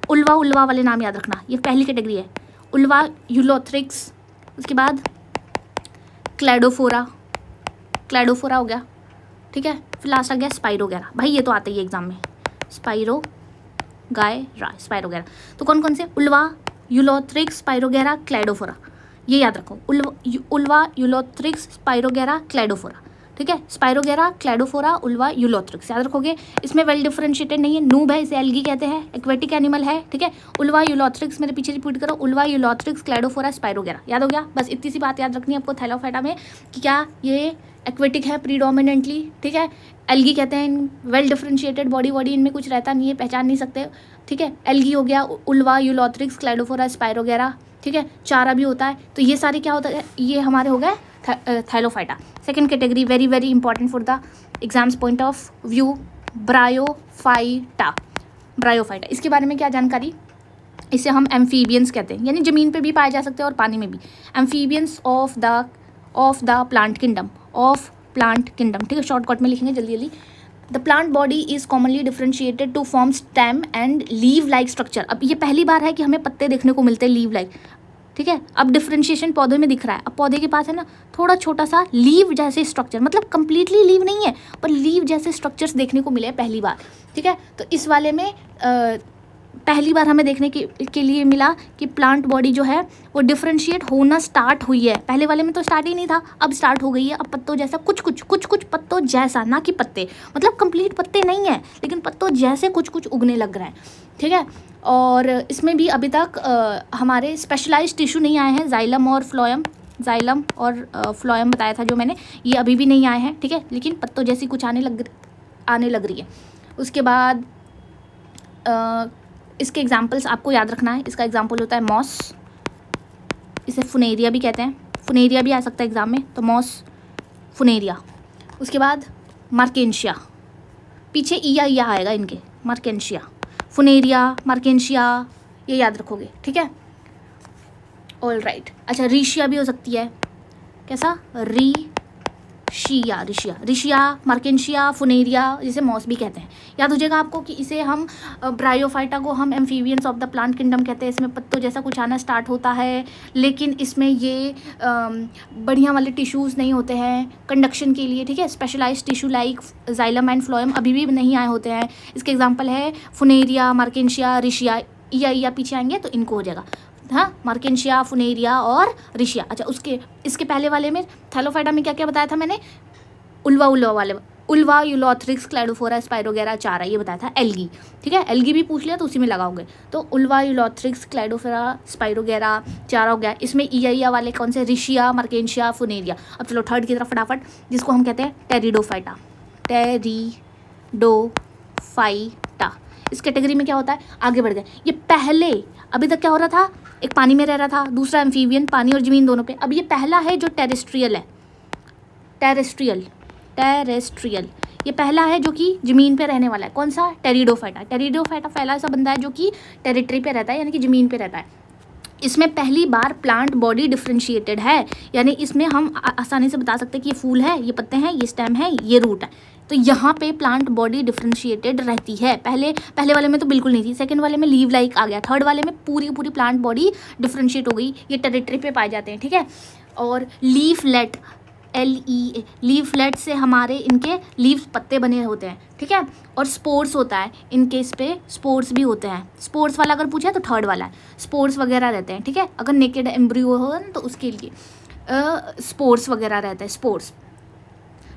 उल्वा वाले नाम याद रखना, ये पहली कैटेगरी है, उल्वा, यूलोथ्रिक्स। उसके बाद क्लैडोफोरा हो गया, ठीक है। फिर लास्ट आ गया स्पाइरोगैरा। भाई ये तो आता ही है एग्जाम में, स्पाइरोगैरा। तो कौन कौन से? उल्वा, यूलोथ्रिक्स, स्पाइरोगैरा, क्लैडोफोरा, ये याद रखो। उल्वा, यूलोथ्रिक्स, स्पाइरोगैरा, क्लैडोफोरा, ठीक है। स्पाइरोगैरा, क्लैडोफोरा, उल्वा, यूलोथ्रिक्स याद रखोगे। इसमें वेल डिफरेंशिएटेड नहीं है, नूब है, इसे एल्गी कहते हैं, एक्वेटिक एनिमल है, ठीक है। उल्वा, यूलोथ्रिक्स, मेरे पीछे रिपीट करो, उल्वा, यूलोथ्रिक्स, क्लैडोफोरा, स्पाइरोगैरा, याद हो गया। बस इतनी सी बात याद रखनी है आपको थैलोफाइटा में कि क्या ये एक्वेटिक है प्रीडोमिनेंटली, ठीक है। एल्गी कहते हैं, वेल डिफरेंशिएटेड बॉडी इनमें कुछ रहता नहीं है, पहचान नहीं सकते, ठीक है। एल्गी हो गया, उल्वा, यूलोथ्रिक्स, क्लैडोफोरा, स्पाइरोगैरा, ठीक है। चारा भी होता है। तो ये सारे क्या होता है? ये हमारे हो गए Thallophyta. Second category, very very important for the exams point of view, bryophyta. इसके बारे में क्या जानकारी? इसे हम एम्फीबियंस कहते हैं, यानी ज़मीन पे भी पाए जा सकते हैं और पानी में भी। Amphibians of the plant kingdom, ठीक है। शॉर्टकट में लिखेंगे जल्दी। The plant body is commonly differentiated to form stem and leaf like structure. अब ये पहली बार है कि हमें पत्ते देखने को मिलते हैं लीव लाइक, ठीक है। अब डिफरेंशिएशन पौधे में दिख रहा है। अब पौधे के पास है ना थोड़ा छोटा सा लीव जैसे स्ट्रक्चर, मतलब कंप्लीटली लीव नहीं है पर लीव जैसे स्ट्रक्चर्स देखने को मिले पहली बार, ठीक है। तो इस वाले में पहली बार हमें देखने के लिए मिला कि प्लांट बॉडी जो है वो डिफरेंशिएट होना स्टार्ट हुई है। पहले वाले में तो स्टार्ट ही नहीं था, अब स्टार्ट हो गई है। अब पत्तों जैसा कुछ पत्तों जैसा, ना कि पत्ते, मतलब कंप्लीट पत्ते नहीं है लेकिन पत्तों जैसे कुछ उगने लग रहे हैं, ठीक है। और इसमें भी अभी तक हमारे स्पेशलाइज टिश्यू नहीं आए हैं, जाइलम और फ्लोएम बताया था जो मैंने, ये अभी भी नहीं आए हैं, ठीक है। लेकिन पत्तों जैसी कुछ आने लग रही है। उसके बाद इसके एग्जाम्पल्स आपको याद रखना है। इसका एग्जाम्पल होता है मॉस, इसे फुनेरिया भी कहते हैं, फुनेरिया भी आ सकता है एग्जाम में, तो मॉस, फुनेरिया। उसके बाद मार्केंशिया, पीछे ईया आएगा इनके, मार्केंशिया, फुनेरिया, मार्केंशिया, ये याद रखोगे, ठीक है। All right. अच्छा, रीशिया भी हो सकती है, कैसा? रिशिया, मार्केंशिया, फुनेरिया, जिसे मॉस भी कहते हैं। याद हो जाएगा आपको कि इसे हम ब्रायोफाइटा को हम amphibians of the plant kingdom कहते हैं। इसमें पत्तों जैसा कुछ आना स्टार्ट होता है, लेकिन इसमें ये बढ़िया वाले टिश्यूज़ नहीं होते हैं कंडक्शन के लिए, ठीक है। Specialised tissue like xylem and phloem अभी भी नहीं आए होते हैं। इसके एग्जाम्पल है फुनेरिया, मार्केंशिया, रिशिया, या पीछे आएंगे तो इनको हो जाएगा, हाँ, मार्केंशिया, फुनेरिया और रिशिया। अच्छा, इसके पहले वाले में थैलोफाइटा में क्या क्या बताया था मैंने? उल्वा, यूलोथ्रिक्स, क्लैडोफोरा, स्पाइरोगैरा, चारा, ये बताया था। एल्गी, ठीक है, एल्गी भी पूछ लिया तो उसी में लगाओगे। तो उल्वा, यूलोथ्रिक्स, क्लैडोफोरा, स्पाइरोगैरा, चारा हो गया। इसमें ईया वाले कौन से? रिशिया, मार्केंशिया, फुनेरिया। अब चलो थर्ड की तरफ फटाफट, जिसको हम कहते हैं टेरिडोफाइटा। इस कैटेगरी में क्या होता है? आगे बढ़ गए। ये पहले, अभी तक क्या हो रहा था? एक पानी में रह रहा था, दूसरा एम्फीबियन, पानी और ज़मीन दोनों पे। अब ये पहला है जो टेरेस्ट्रियल है, टेरेस्ट्रियल, ये पहला है जो कि ज़मीन पे रहने वाला है। कौन सा? टेरिडोफाइटा पहला ऐसा बंदा है जो कि टेरिटरी पे रहता है, यानी कि ज़मीन पे रहता है। इसमें पहली बार प्लांट बॉडी डिफरेंशिएटेड है, यानी इसमें हम आसानी से बता सकते हैं कि ये फूल है, ये पत्ते हैं, ये स्टेम है, ये रूट है। तो यहाँ पे प्लांट बॉडी डिफरेंशिएटेड रहती है। पहले वाले में तो बिल्कुल नहीं थी, सेकंड वाले में लीव लाइक आ गया, थर्ड वाले में पूरी प्लांट बॉडी डिफरेंशिएट हो गई। ये टेरिटरी पे पाए जाते हैं, ठीक है। और लीफलेट, लीफलेट से हमारे इनके लीव्स, पत्ते बने होते हैं, ठीक है। और स्पोर्स होता है इनके, इस पे स्पोर्स भी होते हैं। स्पोर्स वाला अगर पूछा तो थर्ड वाला है, स्पोर्स वगैरह रहते हैं, ठीक है। अगर नेकेड एम्ब्रियो हो तो उसके लिए स्पोर्स वगैरह रहता है, स्पोर्स,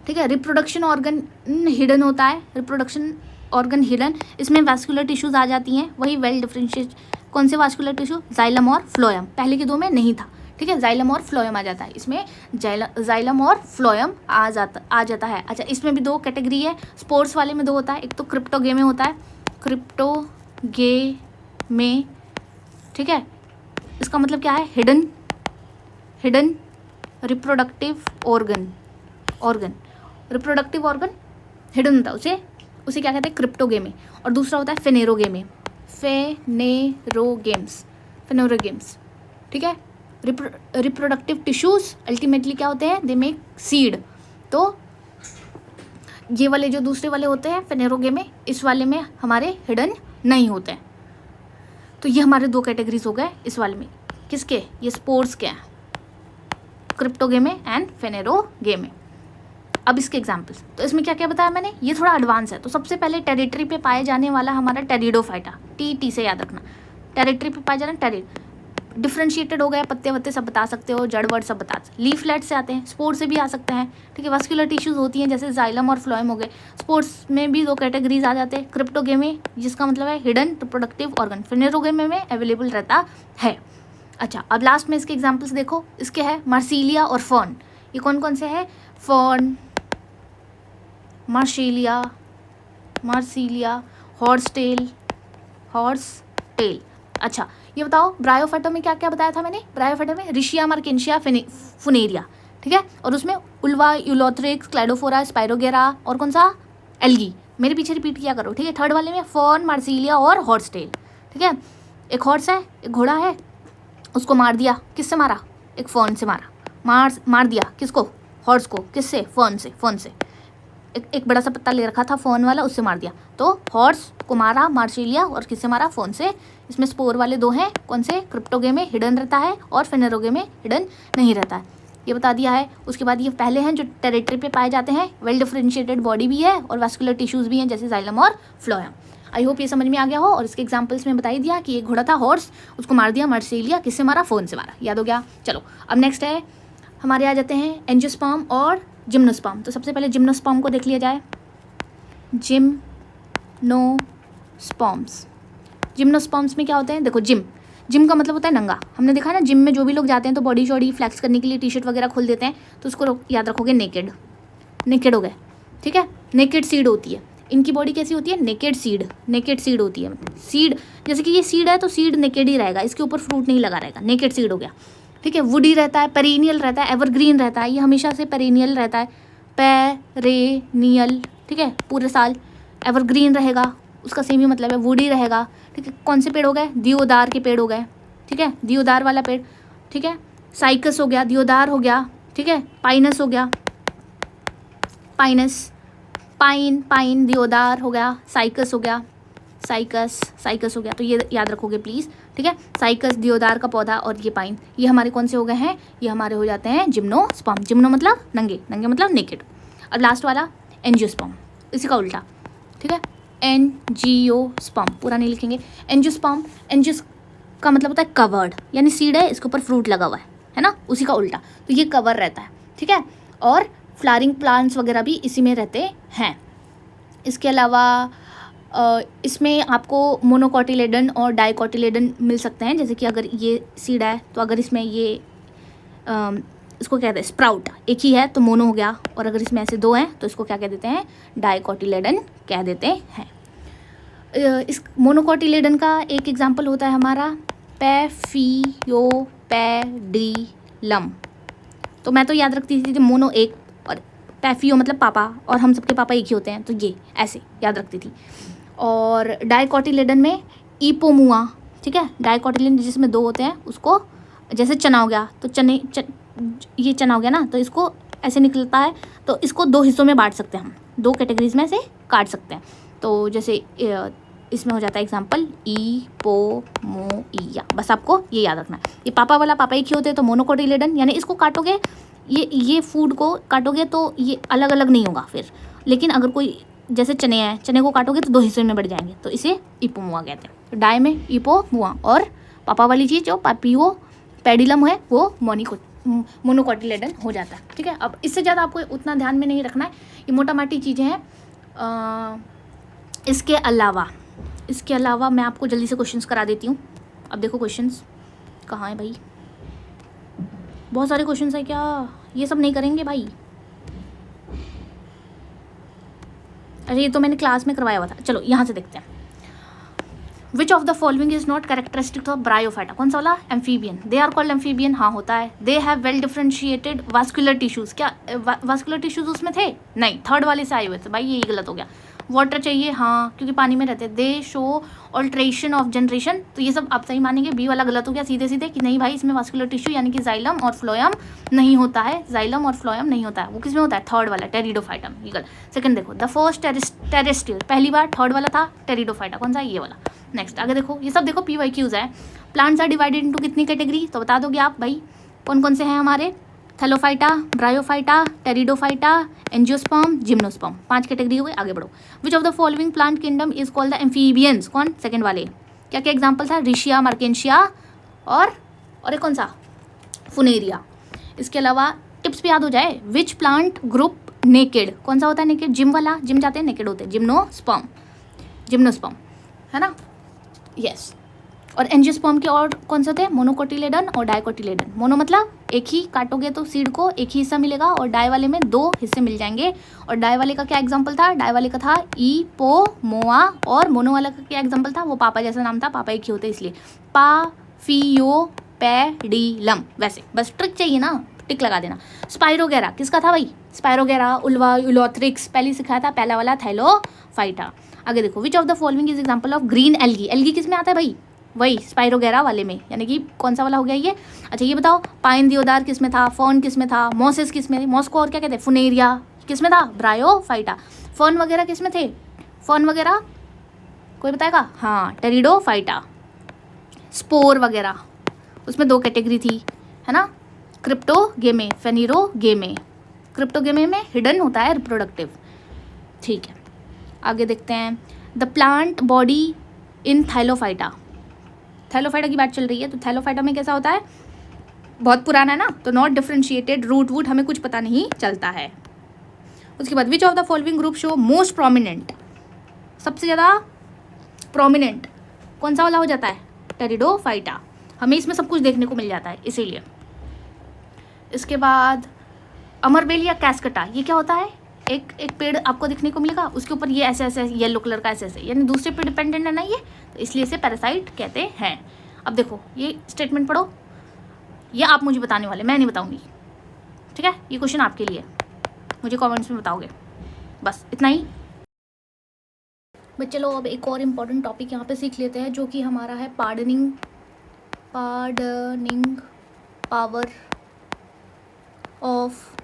ठीक है। रिप्रोडक्शन ऑर्गन हिडन होता है, रिप्रोडक्शन ऑर्गन हिडन, इसमें वास्कुलर टिश्यूज आ जाती हैं, वही वेल डिफरेंशिएट। कौन से वास्कुलर टिश्यू? जाइलम और फ्लोएम। पहले के दो में नहीं था, ठीक है, जाइलम और फ्लोएम आ जाता है, इसमें जाइलम और फ्लोएम आ जाता है। अच्छा, इसमें भी दो कैटेगरी है, स्पोर्स वाले में दो होता है, एक तो क्रिप्टोगेमे होता है, क्रिप्टोगेमे, ठीक है, इसका मतलब क्या है? Hidden reproductive organ, reproductive organ hidden होता है, उसे क्या कहते हैं? क्रिप्टोगेमे। और दूसरा होता है फेनेरोगेमे, फेनेरोगेम्स, ठीक है। रिप्रोडक्टिव टिश्यूज अल्टीमेटली क्या होते हैं? They make seed. तो ये वाले जो दूसरे वाले होते हैं फेनेरोगेमे, इस वाले में हमारे हिडन नहीं होते हैं। तो ये हमारे दो कैटेगरीज हो गए इस वाले में। किसके? ये स्पोर्स के हैं, क्रिप्टोगेमे एंड फेनेरोगेमे। अब इसके एग्जाम्पल्स, तो इसमें क्या क्या बताया मैंने, ये थोड़ा एडवांस है। तो सबसे पहले टेरिटरी पे पाए जाने वाला हमारा टेरिडोफाइटा, टी से याद रखना, टेरिटरी पे पाए जाना डिफ्रेंशिएटेड हो गया, पत्ते वत्ते सब बता सकते हो, जड़ वड़ सब बता सकते, लीफलेट से आते हैं, स्पोर्स से भी आ सकते हैं, ठीक है। वास्कुलर टिश्यूज होती हैं जैसे जाइलम और फ्लोएम हो गए। स्पोर्स में भी दो कैटेगरीज आ जाते हैं, क्रिप्टोगेमे जिसका मतलब है हिडन रिप्रोडक्टिव ऑर्गन, फेनेरोगेमे में अवेलेबल रहता है। अच्छा, अब लास्ट में इसके एग्जाम्पल्स देखो, इसके है मार्सिलिया और फर्न। ये कौन कौन से है? Fern, Marsilea, horse tail. अच्छा, ये बताओ ब्रायोफाइटा में क्या क्या बताया था मैंने? ब्रायोफाइटा में रिशिया मार्केंशिया फुनेरिया, ठीक है, और उसमें उल्वा, यूलोथ्रिक्स, क्लाइडोफोरा, स्पाइरोगेरा और कौन सा? एल्गी। मेरे पीछे रिपीट किया करो, ठीक है। थर्ड वाले में फर्न, मार्सिलिया और हॉर्स टेल, ठीक है। एक हॉर्स है, एक घोड़ा है, उसको मार दिया, किससे मारा? एक फर्न से मारा, मार दिया किसको? हॉर्स को। किससे? फर्न से। एक बड़ा सा पत्ता ले रखा था फर्न वाला, उससे मार दिया। तो हॉर्स को मारा मार्सिलिया, और किससे मारा? फर्न से। इसमें स्पोर वाले दो हैं, कौन से? क्रिप्टोगेमे हिडन रहता है और फेनेरोगेमे हिडन नहीं रहता है, ये बता दिया है। उसके बाद ये पहले हैं जो टेरिटरी पे पाए जाते हैं, वेल डिफरेंशिएटेड बॉडी भी है और वास्कुलर टिश्यूज भी हैं जैसे जाइलम और फ्लोएम। आई होप ये समझ में आ गया हो। और इसके एग्जाम्पल्स में बता ही दिया कि एक घोड़ा था हॉर्स, उसको मार दिया मार्सिलिया, किससे मारा? फर्न से मारा, याद हो गया। चलो अब नेक्स्ट है हमारे आ जाते हैं एंजियोस्पर्म और जिम्नोस्पर्म। तो सबसे पहले जिम्नोस्पर्म को देख लिया जाए। जिम्नोस्पर्म्स में क्या होते हैं? देखो, जिम का मतलब होता है नंगा। हमने देखा ना, जिम में जो भी लोग जाते हैं तो बॉडी शॉडी फ्लैक्स करने के लिए टी शर्ट वगैरह खोल देते हैं, तो उसको याद रखोगे नेकेड हो गए, ठीक है। नेकेड सीड होती है, इनकी बॉडी कैसी होती है? नेकेड सीड होती है। सीड जैसे कि ये सीड है तो सीड नेकेड ही रहेगा, इसके ऊपर फ्रूट नहीं लगा रहेगा, नेकेड सीड हो गया, ठीक है। वुडी रहता है, पेरिनियल रहता है, एवरग्रीन रहता है, ये हमेशा से पेरिनियल रहता है, पेरेनियल, ठीक है, पूरे साल। एवरग्रीन रहेगा, उसका सेम ही मतलब है, वुडी रहेगा, ठीक है। कौन से पेड़ हो गए? दियोदार के पेड़ हो गए, ठीक है, दियोदार वाला पेड़, ठीक है। साइकस हो गया, दियोदार हो गया, ठीक है। पाइनस हो गया, पाइन दियोदार हो गया, साइकस हो गया, साइकस हो गया। तो ये याद रखोगे प्लीज़, ठीक है। साइकस दियोदार का पौधा और ये पाइन, ये हमारे कौन से हो गए हैं? ये हमारे हो जाते हैं जिम्नोस्पर्म। जिम्नो मतलब नंगे मतलब नेकेड। अब लास्ट वाला एंजियोस्पर्म, इसी का उल्टा, ठीक है। एंजियोस्पर्म पूरा नहीं लिखेंगे। एंजियोस का मतलब होता है कवर्ड, यानी सीड है, इसके ऊपर फ्रूट लगा हुआ है ना, उसी का उल्टा। तो ये कवर रहता है, ठीक है। और फ्लावरिंग प्लांट्स वगैरह भी इसी में रहते हैं। इसके अलावा इसमें आपको मोनोकोटिलेडन और डाइकोटिलेडन मिल सकते हैं। जैसे कि अगर ये सीड है तो अगर इसमें ये इसको क्या कहते हैं? स्प्राउट एक ही है तो मोनो हो गया, और अगर इसमें ऐसे दो हैं तो इसको क्या कह देते हैं? डाइकोटिलेडन कह देते हैं। इस मोनोकोटिलेडन का एक एग्जांपल होता है हमारा पैफियोपेडिलम। तो मैं तो याद रखती थी मोनो एक, और पैफियो मतलब पापा, और हम सबके पापा एक ही होते हैं, तो ये ऐसे याद रखती थी। और डाइकोटिलेडन में इपोमुआ, ठीक है। डाइकोटिलेडन जिसमें दो होते हैं, उसको जैसे चना हो गया तो ये चना हो गया ना, तो इसको ऐसे निकलता है, तो इसको दो हिस्सों में बांट सकते हैं हम, दो कैटेगरीज में से काट सकते हैं। तो जैसे इसमें हो जाता है एग्जाम्पल इपोमोइया, बस आपको ये याद रखना है। ये पापा वाला पापा एक ही होते हैं तो मोनोकोटिलेडन, यानी इसको काटोगे, ये फूड को काटोगे तो ये अलग अलग नहीं होगा फिर। लेकिन अगर कोई जैसे चने हैं, चने को काटोगे तो दो हिस्सों में बढ़ जाएंगे, तो इसे इपोमुआ कहते हैं। तो डाई में इपोमुआ, और पापा वाली चीज़ जो पैपियो पेडिलम है वो मोनोकोटिलेडन हो जाता है, ठीक है। अब इससे ज़्यादा आपको उतना ध्यान में नहीं रखना है, ये मोटा माटी चीज़ें हैं। इसके अलावा मैं आपको जल्दी से क्वेश्चंस करा देती हूँ। अब देखो क्वेश्चंस कहाँ है भाई, बहुत सारे क्वेश्चंस है क्या, ये सब नहीं करेंगे भाई। अरे ये तो मैंने क्लास में करवाया हुआ था, चलो यहाँ से देखते हैं। Which of the following is not characteristic of Bryophyta, कौन सा वाला, amphibian, they are called amphibian, हाँ होता है। They have well differentiated vascular tissues, क्या वास्कुलर टिश्यूज उसमें थे, नहीं, थर्ड वाले से आए हुए थे भाई, ये गलत हो गया। वाटर चाहिए, हाँ क्योंकि पानी में रहते हैं। दे शो ऑल्ट्रेशन ऑफ जनरेशन, तो ये सब आप सही मानेंगे, बी वाला गलत हो गया सीधे सीधे कि नहीं भाई इसमें वास्कुलर टिश्यू यानी कि जाइलम और फ्लोयम नहीं होता है, जाइलम और फ्लोयम नहीं होता है, वो किस में होता है, थर्ड वाला टेरिडोफाइटम, ये गलत। सेकंड देखो, द फर्स्ट टेरेस्ट्रियल, पहली बार थर्ड वाला था टेरिडोफाइटा, कौन सा, ये वाला। नेक्स्ट आगे देखो, ये सब देखो PYQs है। प्लांट्स आर डिवाइडेड इनटू कितनी कैटेगरी, तो बता दोगे आप भाई कौन कौन से हैं हमारे, Thallophyta, bryophyta, pteridophyta, angiosperm, gymnosperm, 5 category हो गई। आगे बढ़ो। विच of the following plant kingdom is called the amphibians, कौन, सेकंड वाले, क्या क्या एग्जाम्पल था, रिशिया, मर्केंशिया और एक कौन सा, फुनेरिया। इसके अलावा टिप्स भी याद हो जाए, विच प्लांट ग्रुप नेकेड, कौन सा होता है नेकेड, जिम वाला, जिम जाते हैं नेकेड होते हैं, जिम्नोस्पर्म है ना, यस। और एंजियोस्पर्म के और कौन से थे, मोनोकोटिलेडन और डाइकोटिलेडन। मोनो मतलब एक ही काटोगे तो सीड को एक ही हिस्सा मिलेगा, और डाई वाले में 2 हिस्से मिल जाएंगे। और डाई वाले का क्या एग्जांपल था, डाई वाले का था मोआ, और मोनो वाला का क्या एग्जांपल था, वो पापा जैसा नाम था, पापा एक ही होते इसलिए, पैडिलम। वैसे बस ट्रिक चाहिए ना, टिक लगा देना। स्पाइरोगेरा किसका था भाई, स्पाइरोगेरा, उल्वा, यूलोथ्रिक्स, पहले सिखाया था, पहला वाला थैलोफाइटा। आगे देखो, विच of the following is example of green algae, algae किस में आता है भाई, वही स्पाइरोगेरा वाले में, यानी कि कौन सा वाला हो गया ये। अच्छा ये बताओ, पाइन दियोदार किस में था, फर्न किस में था, मॉसेस किस में, मॉस को और क्या कहते हैं, फुनेरिया किस में था, ब्रायोफाइटा। फर्न वगैरह किस में थे, फर्न वगैरह कोई बताएगा, हाँ टेरिडोफाइटा। स्पोर वगैरह उसमें 2 कैटेगरी थी, है ना, क्रिप्टोगेमे, फेनिरोगेमे। क्रिप्टोगेमे में हिडन होता है रिप्रोडक्टिव, ठीक है। आगे देखते हैं, the plant body in Thallophyta, Thallophyta की बात चल रही है, तो थैलोफाइटा में कैसा होता है, बहुत पुराना है ना, तो नॉट डिफरेंशिएटेड, रूट वूट हमें कुछ पता नहीं चलता है। उसके बाद विच of the following group show most prominent, सबसे ज़्यादा प्रोमिनेंट कौन सा वाला हो जाता है, टेरिडोफाइटा, हमें इसमें सब कुछ देखने को मिल जाता है इसीलिए। इसके बाद अमरबेल या कैस्कटा, ये क्या होता है, एक पेड़ आपको दिखने को मिलेगा, उसके ऊपर ये ऐसे ऐसे येलो कलर का ऐसे ऐसे, यानी दूसरे पे डिपेंडेंट है ना ये, तो इसलिए इसे पैरासाइट कहते हैं। अब देखो ये स्टेटमेंट पढ़ो, ये आप मुझे बताने वाले, मैं नहीं बताऊंगी, ठीक है, ये क्वेश्चन आपके लिए, मुझे कमेंट्स में बताओगे, बस इतना ही। बस चलो अब एक और इम्पॉर्टेंट टॉपिक यहाँ पे सीख लेते हैं, जो कि हमारा है pardoning power of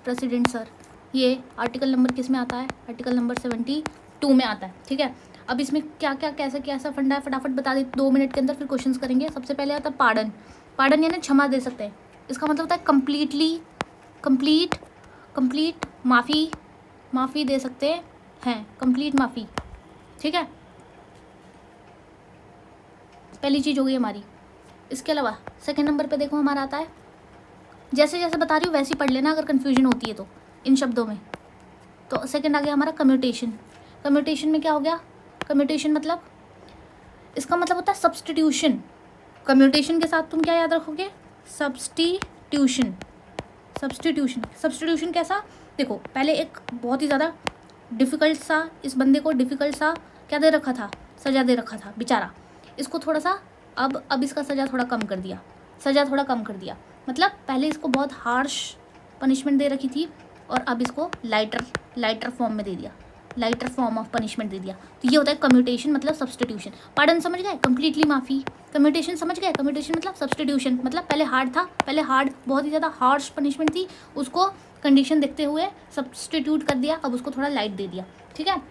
president sir. ये आर्टिकल नंबर किस में आता है, आर्टिकल नंबर 72 में आता है, ठीक है। अब इसमें क्या क्या कैसा कैसा फंडा है फटाफट बता दे 2 मिनट के अंदर, फिर क्वेश्चंस करेंगे। सबसे पहले आता है पार्डन, पार्डन यानी क्षमा दे सकते हैं, इसका मतलब होता है कंप्लीट माफ़ी दे सकते हैं, कंप्लीट माफ़ी, ठीक है, पहली चीज़ हो गई हमारी। इसके अलावा सेकेंड नंबर पे देखो हमारा आता है, जैसे जैसे बता रही हूँ वैसे ही पढ़ लेना अगर कन्फ्यूजन होती है तो इन शब्दों में। तो सेकंड आ गया हमारा कम्यूटेशन, कम्यूटेशन में क्या हो गया, कम्यूटेशन मतलब इसका मतलब होता है सब्स्टिट्यूशन। कम्यूटेशन के साथ तुम क्या याद रखोगे, सब्स्टिट्यूशन कैसा, देखो पहले एक बहुत ही ज़्यादा डिफ़िकल्ट सा, इस बंदे को डिफ़िकल्ट सा क्या दे रखा था, सज़ा दे रखा था बेचारा, इसको थोड़ा सा अब इसका सज़ा थोड़ा कम कर दिया, मतलब पहले इसको बहुत हार्श पनिशमेंट दे रखी थी और अब इसको लाइटर फॉर्म में दे दिया, लाइटर फॉर्म ऑफ पनिशमेंट दे दिया। तो ये होता है कम्यूटेशन मतलब सब्स्टिट्यूशन। पार्डन समझ गए, कम्प्लीटली माफ़ी। कम्यूटेशन समझ गए, कम्यूटेशन मतलब सब्स्टिट्यूशन, मतलब पहले हार्ड बहुत ही ज़्यादा हार्श पनिशमेंट थी, उसको कंडीशन देखते हुए सब्स्टिट्यूट कर दिया, अब उसको थोड़ा लाइट दे दिया, ठीक है।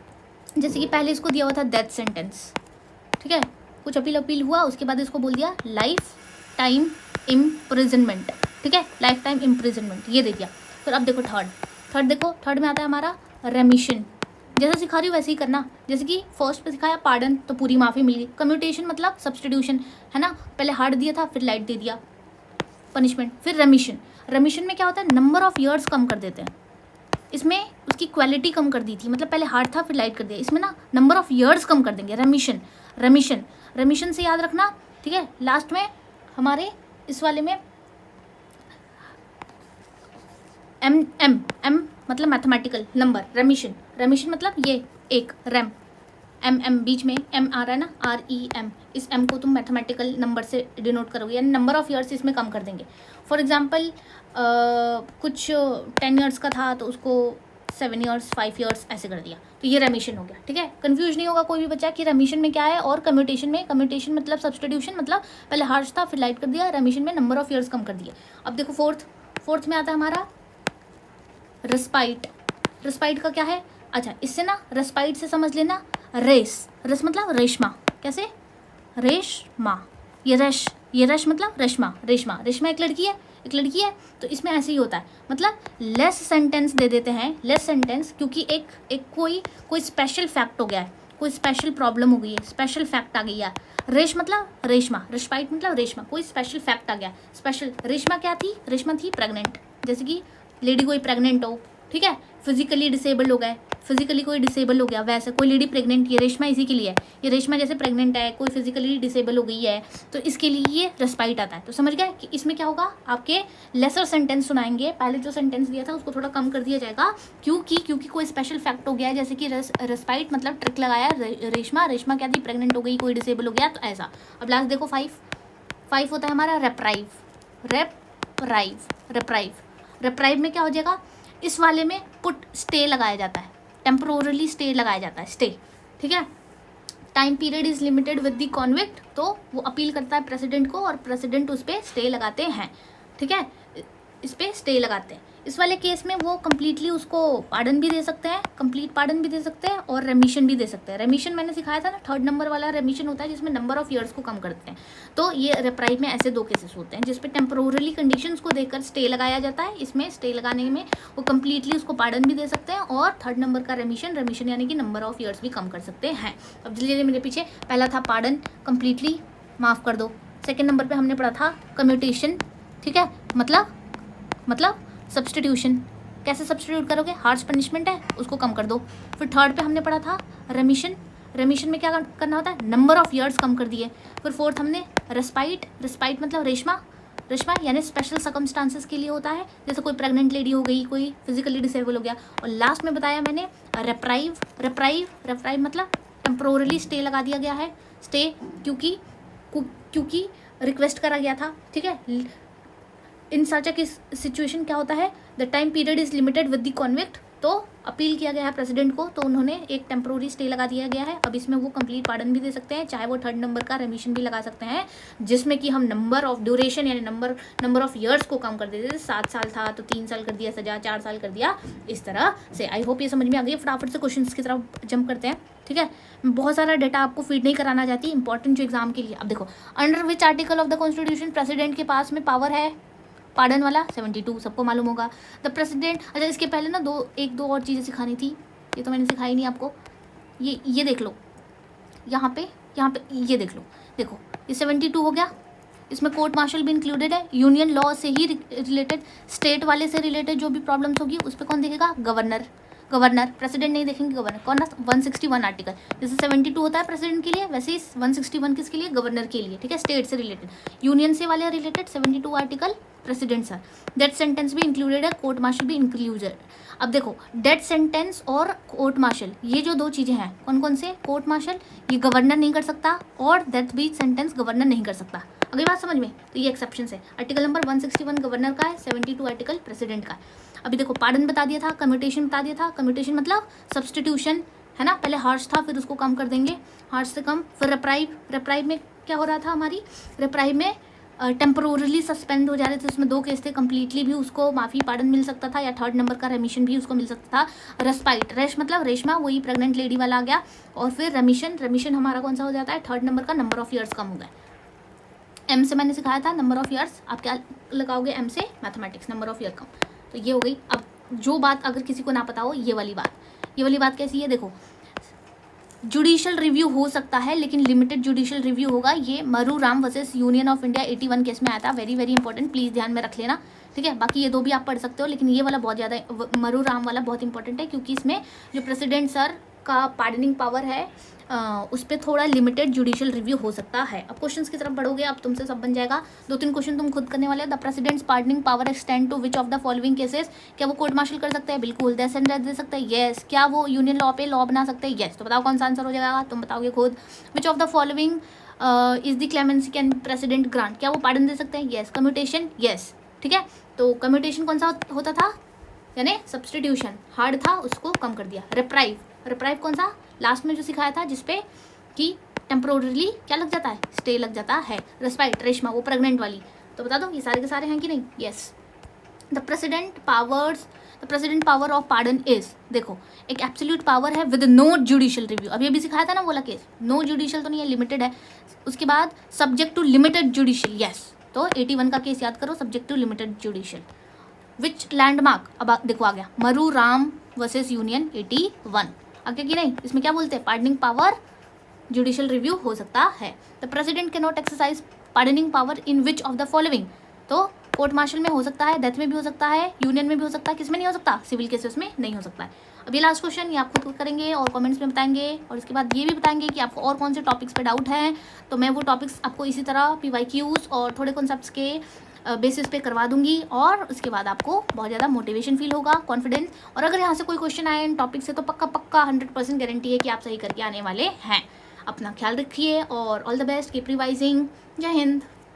जैसे कि पहले इसको दिया हुआ था डेथ सेंटेंस, ठीक है, कुछ अपील हुआ, उसके बाद इसको बोल दिया लाइफ टाइम इम्प्रिजनमेंट, ठीक है, लाइफ टाइम इम्प्रिजनमेंट ये दे दिया। फिर अब देखो थर्ड देखो, थर्ड में आता है हमारा रेमिशन। जैसा सिखा रही हूँ वैसे ही करना, जैसे कि फर्स्ट पे सिखाया पार्डन तो पूरी माफ़ी मिल गई, कम्यूटेशन मतलब सब्स्टिट्यूशन है ना, पहले हार्ड दिया था फिर लाइट दे दिया पनिशमेंट। फिर रेमिशन में क्या होता है, नंबर ऑफ ईयर्स कम कर देते हैं, इसमें उसकी क्वालिटी कम कर दी थी, मतलब पहले हार्ड था फिर लाइट कर दिया। इसमें ना नंबर ऑफ ईयर्स कम कर देंगे, रेमिशन से याद रखना, ठीक है। लास्ट में हमारे इस वाले में एम मतलब मैथमेटिकल नंबर, रेमिशन मतलब ये एक रैम, एम बीच में एम आ रहा है ना, REM, इस एम को तुम मैथमेटिकल नंबर से डिनोट करोगे, यानी नंबर ऑफ ईयर्स इसमें कम कर देंगे। फॉर एग्जांपल कुछ 10 ईयर्स का था तो उसको 7 ईयर्स 5 ईयर्स ऐसे कर दिया, तो ये रेमिशन हो गया, ठीक है। कंफ्यूज नहीं होगा कोई भी बच्चा कि रेमिशन में क्या है और कम्यूटेशन में। कम्यूटेशन मतलब सब्सटीट्यूशन, मतलब पहले हार्श था फिर लाइट कर दिया, रेमिशन में नंबर ऑफ ईयर्स कम कर दिया। अब देखो फोर्थ में आता है हमारा रेस्पाइट का क्या है, अच्छा इससे ना रेस्पाइट से समझ लेना, रेस मतलब रेशमा, कैसे रेशमा, ये रश मतलब रेशमा एक लड़की है, तो इसमें ऐसे ही होता है, मतलब लेस सेंटेंस दे देते हैं, लेस सेंटेंस, क्योंकि एक कोई स्पेशल फैक्ट हो गया है, कोई स्पेशल प्रॉब्लम हो गई है, स्पेशल फैक्ट आ गई है। रेश मतलब रेशमा, रेस्पाइट मतलब रेशमा, कोई स्पेशल फैक्ट आ गया स्पेशल। रेशमा क्या थी, रेशमा थी प्रेग्नेंट, जैसे कि लेडी कोई प्रेग्नेंट हो, ठीक है, फिजिकली डिसेबल हो गए, फिजिकली कोई डिसेबल हो गया, वैसे कोई लेडी प्रेग्नेंट, ये रेशमा इसी के लिए है, ये रेशमा जैसे प्रेग्नेंट है, कोई फिजिकली डिसेबल हो गई है, तो इसके लिए ये रेस्पाइट आता है। तो समझ गए कि इसमें क्या होगा, आपके लेसर सेंटेंस सुनाएंगे, पहले जो सेंटेंस दिया था उसको थोड़ा कम कर दिया जाएगा, क्योंकि कोई स्पेशल फैक्ट हो गया है, जैसे कि रेस्पाइट मतलब ट्रिक लगाया, रेशमा क्या थी, प्रेग्नेंट हो गई, कोई डिसेबल हो गया, तो ऐसा। अब लास्ट देखो 5 होता है हमारा रेप्राइव में क्या हो जाएगा, इस वाले में पुट स्टे लगाया जाता है, टेम्पोरली स्टे लगाया जाता है, स्टे, ठीक है। Time period is limited with the convict, तो वो अपील करता है प्रेसिडेंट को और प्रेसिडेंट उस पर स्टे लगाते हैं, ठीक है, इस पर स्टे लगाते हैं। इस वाले केस में वो कम्प्लीटली उसको पार्डन भी दे सकते हैं, कंप्लीट पार्डन भी दे सकते हैं और रेमिशन भी दे सकते हैं। रेमिशन मैंने सिखाया था ना, 3rd नंबर वाला रेमिशन होता है जिसमें नंबर ऑफ ईयर्स को कम करते हैं। तो ये रेप्राइव में ऐसे 2 केसेस होते हैं जिसपे टेम्पोरली कंडीशंस को देखकर स्टे लगाया जाता है। इसमें स्टे लगाने में वो कम्प्लीटली उसको पार्डन भी दे सकते हैं और 3rd नंबर का रेमिशन यानी कि नंबर ऑफ ईयर्स भी कम कर सकते हैं। अब जल्दी मेरे पीछे, पहला था पार्डन, कम्प्लीटली माफ़ कर दो। 2nd नंबर पर हमने पढ़ा था कम्यूटेशन, ठीक है, मतलब सब्सटीट्यूशन, कैसे सब्सटीट्यूट करोगे, हार्श पनिशमेंट है उसको कम कर दो। फिर 3rd पे हमने पढ़ा था रेमिशन में क्या करना होता है, नंबर ऑफ ईयर्स कम कर दिए। फिर 4th हमने रेस्पाइट मतलब रेशमा यानी स्पेशल सर्कमस्टांसेस के लिए होता है, जैसे कोई प्रेग्नेंट लेडी हो गई, कोई फिजिकली डिसेबल हो गया। और लास्ट में बताया मैंने रेप्राइव मतलब टेम्पोरली स्टे लगा दिया गया है, स्टे क्योंकि रिक्वेस्ट करा गया था, ठीक है। इन सच अ सिचुएशन क्या होता है, the time period is limited with the convict, तो अपील किया गया है प्रेसिडेंट को, तो उन्होंने एक टेम्पोररी स्टे लगा दिया गया है। अब इसमें वो कंप्लीट पार्डन भी दे सकते हैं, चाहे वो 3rd नंबर का रेमिशन भी लगा सकते हैं, जिसमें कि हम नंबर ऑफ ड्यूरेशन यानी नंबर ऑफ ईयर्स को कम कर देते थे। 7 साल था तो 3 साल कर दिया सजा, 4 साल कर दिया, इस तरह से। आई होप ये समझ में आ गई। फटाफट से क्वेश्चन की तरफ जंप करते हैं, ठीक है। बहुत सारा डेटा आपको फीड नहीं कराना चाहती, इंपॉर्टेंट जो एग्जाम के लिए। अब देखो, under which article of the constitution president के पास में पावर है, पार्डन वाला 72, सबको मालूम होगा। द प्रेसिडेंट, अच्छा इसके पहले ना एक दो और चीज़ें सिखानी थी, ये तो मैंने सिखाई नहीं आपको। ये देख लो, यहाँ पे ये देख लो, देखो ये 72 हो गया, इसमें कोर्ट मार्शल भी इंक्लूडेड है। यूनियन लॉ से ही रिलेटेड, स्टेट वाले से रिलेटेड जो भी प्रॉब्लम्स होगी उस पर कौन देखेगा, गवर्नर, प्रेसिडेंट नहीं देखेंगे, गवर्नर। कौन ना 161 आर्टिकल, जैसे 72 होता है प्रेसिडेंट के लिए, वैसे ही 161 किसके लिए, गवर्नर के लिए, ठीक है, स्टेट से रिलेटेड। यूनियन से वाले related 72 article president sir. Death sentence भी इंक्लूडेड है, कोर्ट मार्शल भी इंक्लूडेड। अब देखो, डेथ सेंटेंस और कोर्ट मार्शल, ये जो 2 चीज़ें हैं, कौन कौन से, कोर्ट मार्शल ये गवर्नर नहीं कर सकता और डेथ भी सेंटेंस गवर्नर नहीं कर सकता। अगली बात समझ में, तो ये एक्सेप्शन है। आर्टिकल नंबर 161 गवर्नर का है, 72 आर्टिकल प्रेसिडेंट का है। अभी देखो, पार्डन बता दिया था, कम्यूटेशन बता दिया था। कम्यूटेशन मतलब सब्सटीट्यूशन, है ना, पहले हार्श था फिर उसको कम कर देंगे, हार्श से कम। फिर रेप्राइव में क्या हो रहा था, हमारी रेप्राइव में टेम्पोरली सस्पेंड हो जा रहे थे, उसमें 2 केस थे, कम्प्लीटली भी उसको माफ़ी पार्डन मिल सकता था, या 3rd नंबर का रेमिशन भी उसको मिल सकता था। रेश मतलब रेशमा, वही प्रेग्नेंट लेडी वाला आ गया। और फिर रेमिशन हमारा कौन सा हो जाता है, 3rd नंबर का, नंबर ऑफ ईयर्स कम हो गया। एम से मैंने सिखाया था नंबर ऑफ ईयर्स, आप क्या लगाओगे, एम से मैथमेटिक्स, नंबर ऑफ ईयर कम, तो ये हो गई। अब जो बात अगर किसी को ना पता हो, ये वाली बात कैसी है, देखो, जुडिशियल रिव्यू हो सकता है लेकिन लिमिटेड जुडिशियल रिव्यू होगा। ये मरू Ram versus union of India 81 case में आया था, वेरी इंपॉर्टेंट, प्लीज़ ध्यान में रख लेना, ठीक है, बाकी ये 2 भी आप पढ़ सकते हो, लेकिन ये वाला बहुत ज़्यादा मरू राम वाला बहुत इंपॉर्टेंट है, क्योंकि इसमें जो प्रेसिडेंट सर का पार्डनिंग पावर है उस पर थोड़ा लिमिटेड जुडिशियल रिव्यू हो सकता है। अब क्वेश्चंस की तरफ बढ़ोगे, अब तुमसे सब बन जाएगा। 2-3 क्वेश्चन तुम खुद करने वाले हो। The president's pardoning power extend to which of the following cases? क्या वो कोर्ट मार्शल कर सकते हैं? बिल्कुल। डेथ सेंटेंस दे सकते हैं? येस। क्या वो यूनियन लॉ पे लॉ बना सकते हैं? येस। तो बताओ कौन सा आंसर हो जाएगा, तुम बताओगे खुद। विच of the following is the clemency can president grant? क्या वो पार्डन दे सकते हैं? येस। कम्यूटेशन? येस। ठीक है, तो कम्यूटेशन कौन सा होता था, यानी सब्सटीट्यूशन, हार्ड था उसको कम कर दिया। रिप्राइव, रिप्राइव कौन सा, लास्ट में जो सिखाया था, जिसपे कि टेम्पोरली क्या लग जाता है, स्टे लग जाता है। रेस्पाइट, रेशमा वो प्रेग्नेंट वाली। तो बता दो ये सारे के सारे हैं कि नहीं? Yes. The president power of pardon is, देखो एक एब्सोल्यूट पावर है विद नो जुडिशियल रिव्यू। अभी अभी सिखाया था ना वाला केस, नो जुडिशियल तो नहीं है, लिमिटेड है। उसके बाद subject to limited judicial, yes. तो 81 का केस याद करो, subject to limited judicial. Which landmark, अब देखो आ गया मरू राम वर्सेस यूनियन 81। आगे की नहीं, इसमें क्या बोलते हैं, पार्डनिंग पावर जुडिशियल रिव्यू हो सकता है। The president can not exercise pardoning power in which of the following? तो कोर्ट मार्शल में हो सकता है, डेथ में भी हो सकता है, यूनियन में भी हो सकता है, किस में नहीं हो सकता, सिविल केसेस में नहीं हो सकता है। अब ये लास्ट क्वेश्चन ये आप खुद करेंगे और कमेंट्स में बताएंगे, और इसके बाद ये भी बताएंगे कि आपको और कौन से टॉपिक्स पे डाउट हैं, तो मैं वो टॉपिक्स आपको इसी तरह PYQs और थोड़े कॉन्सेप्ट्स के बेसिस पे करवा दूंगी, और उसके बाद आपको बहुत ज़्यादा मोटिवेशन फील होगा, कॉन्फिडेंस। और अगर यहाँ से कोई क्वेश्चन आए इन टॉपिक से, तो पक्का 100% गारंटी है कि आप सही करके आने वाले हैं। अपना ख्याल रखिए और all the best, keep revising. जय हिंद।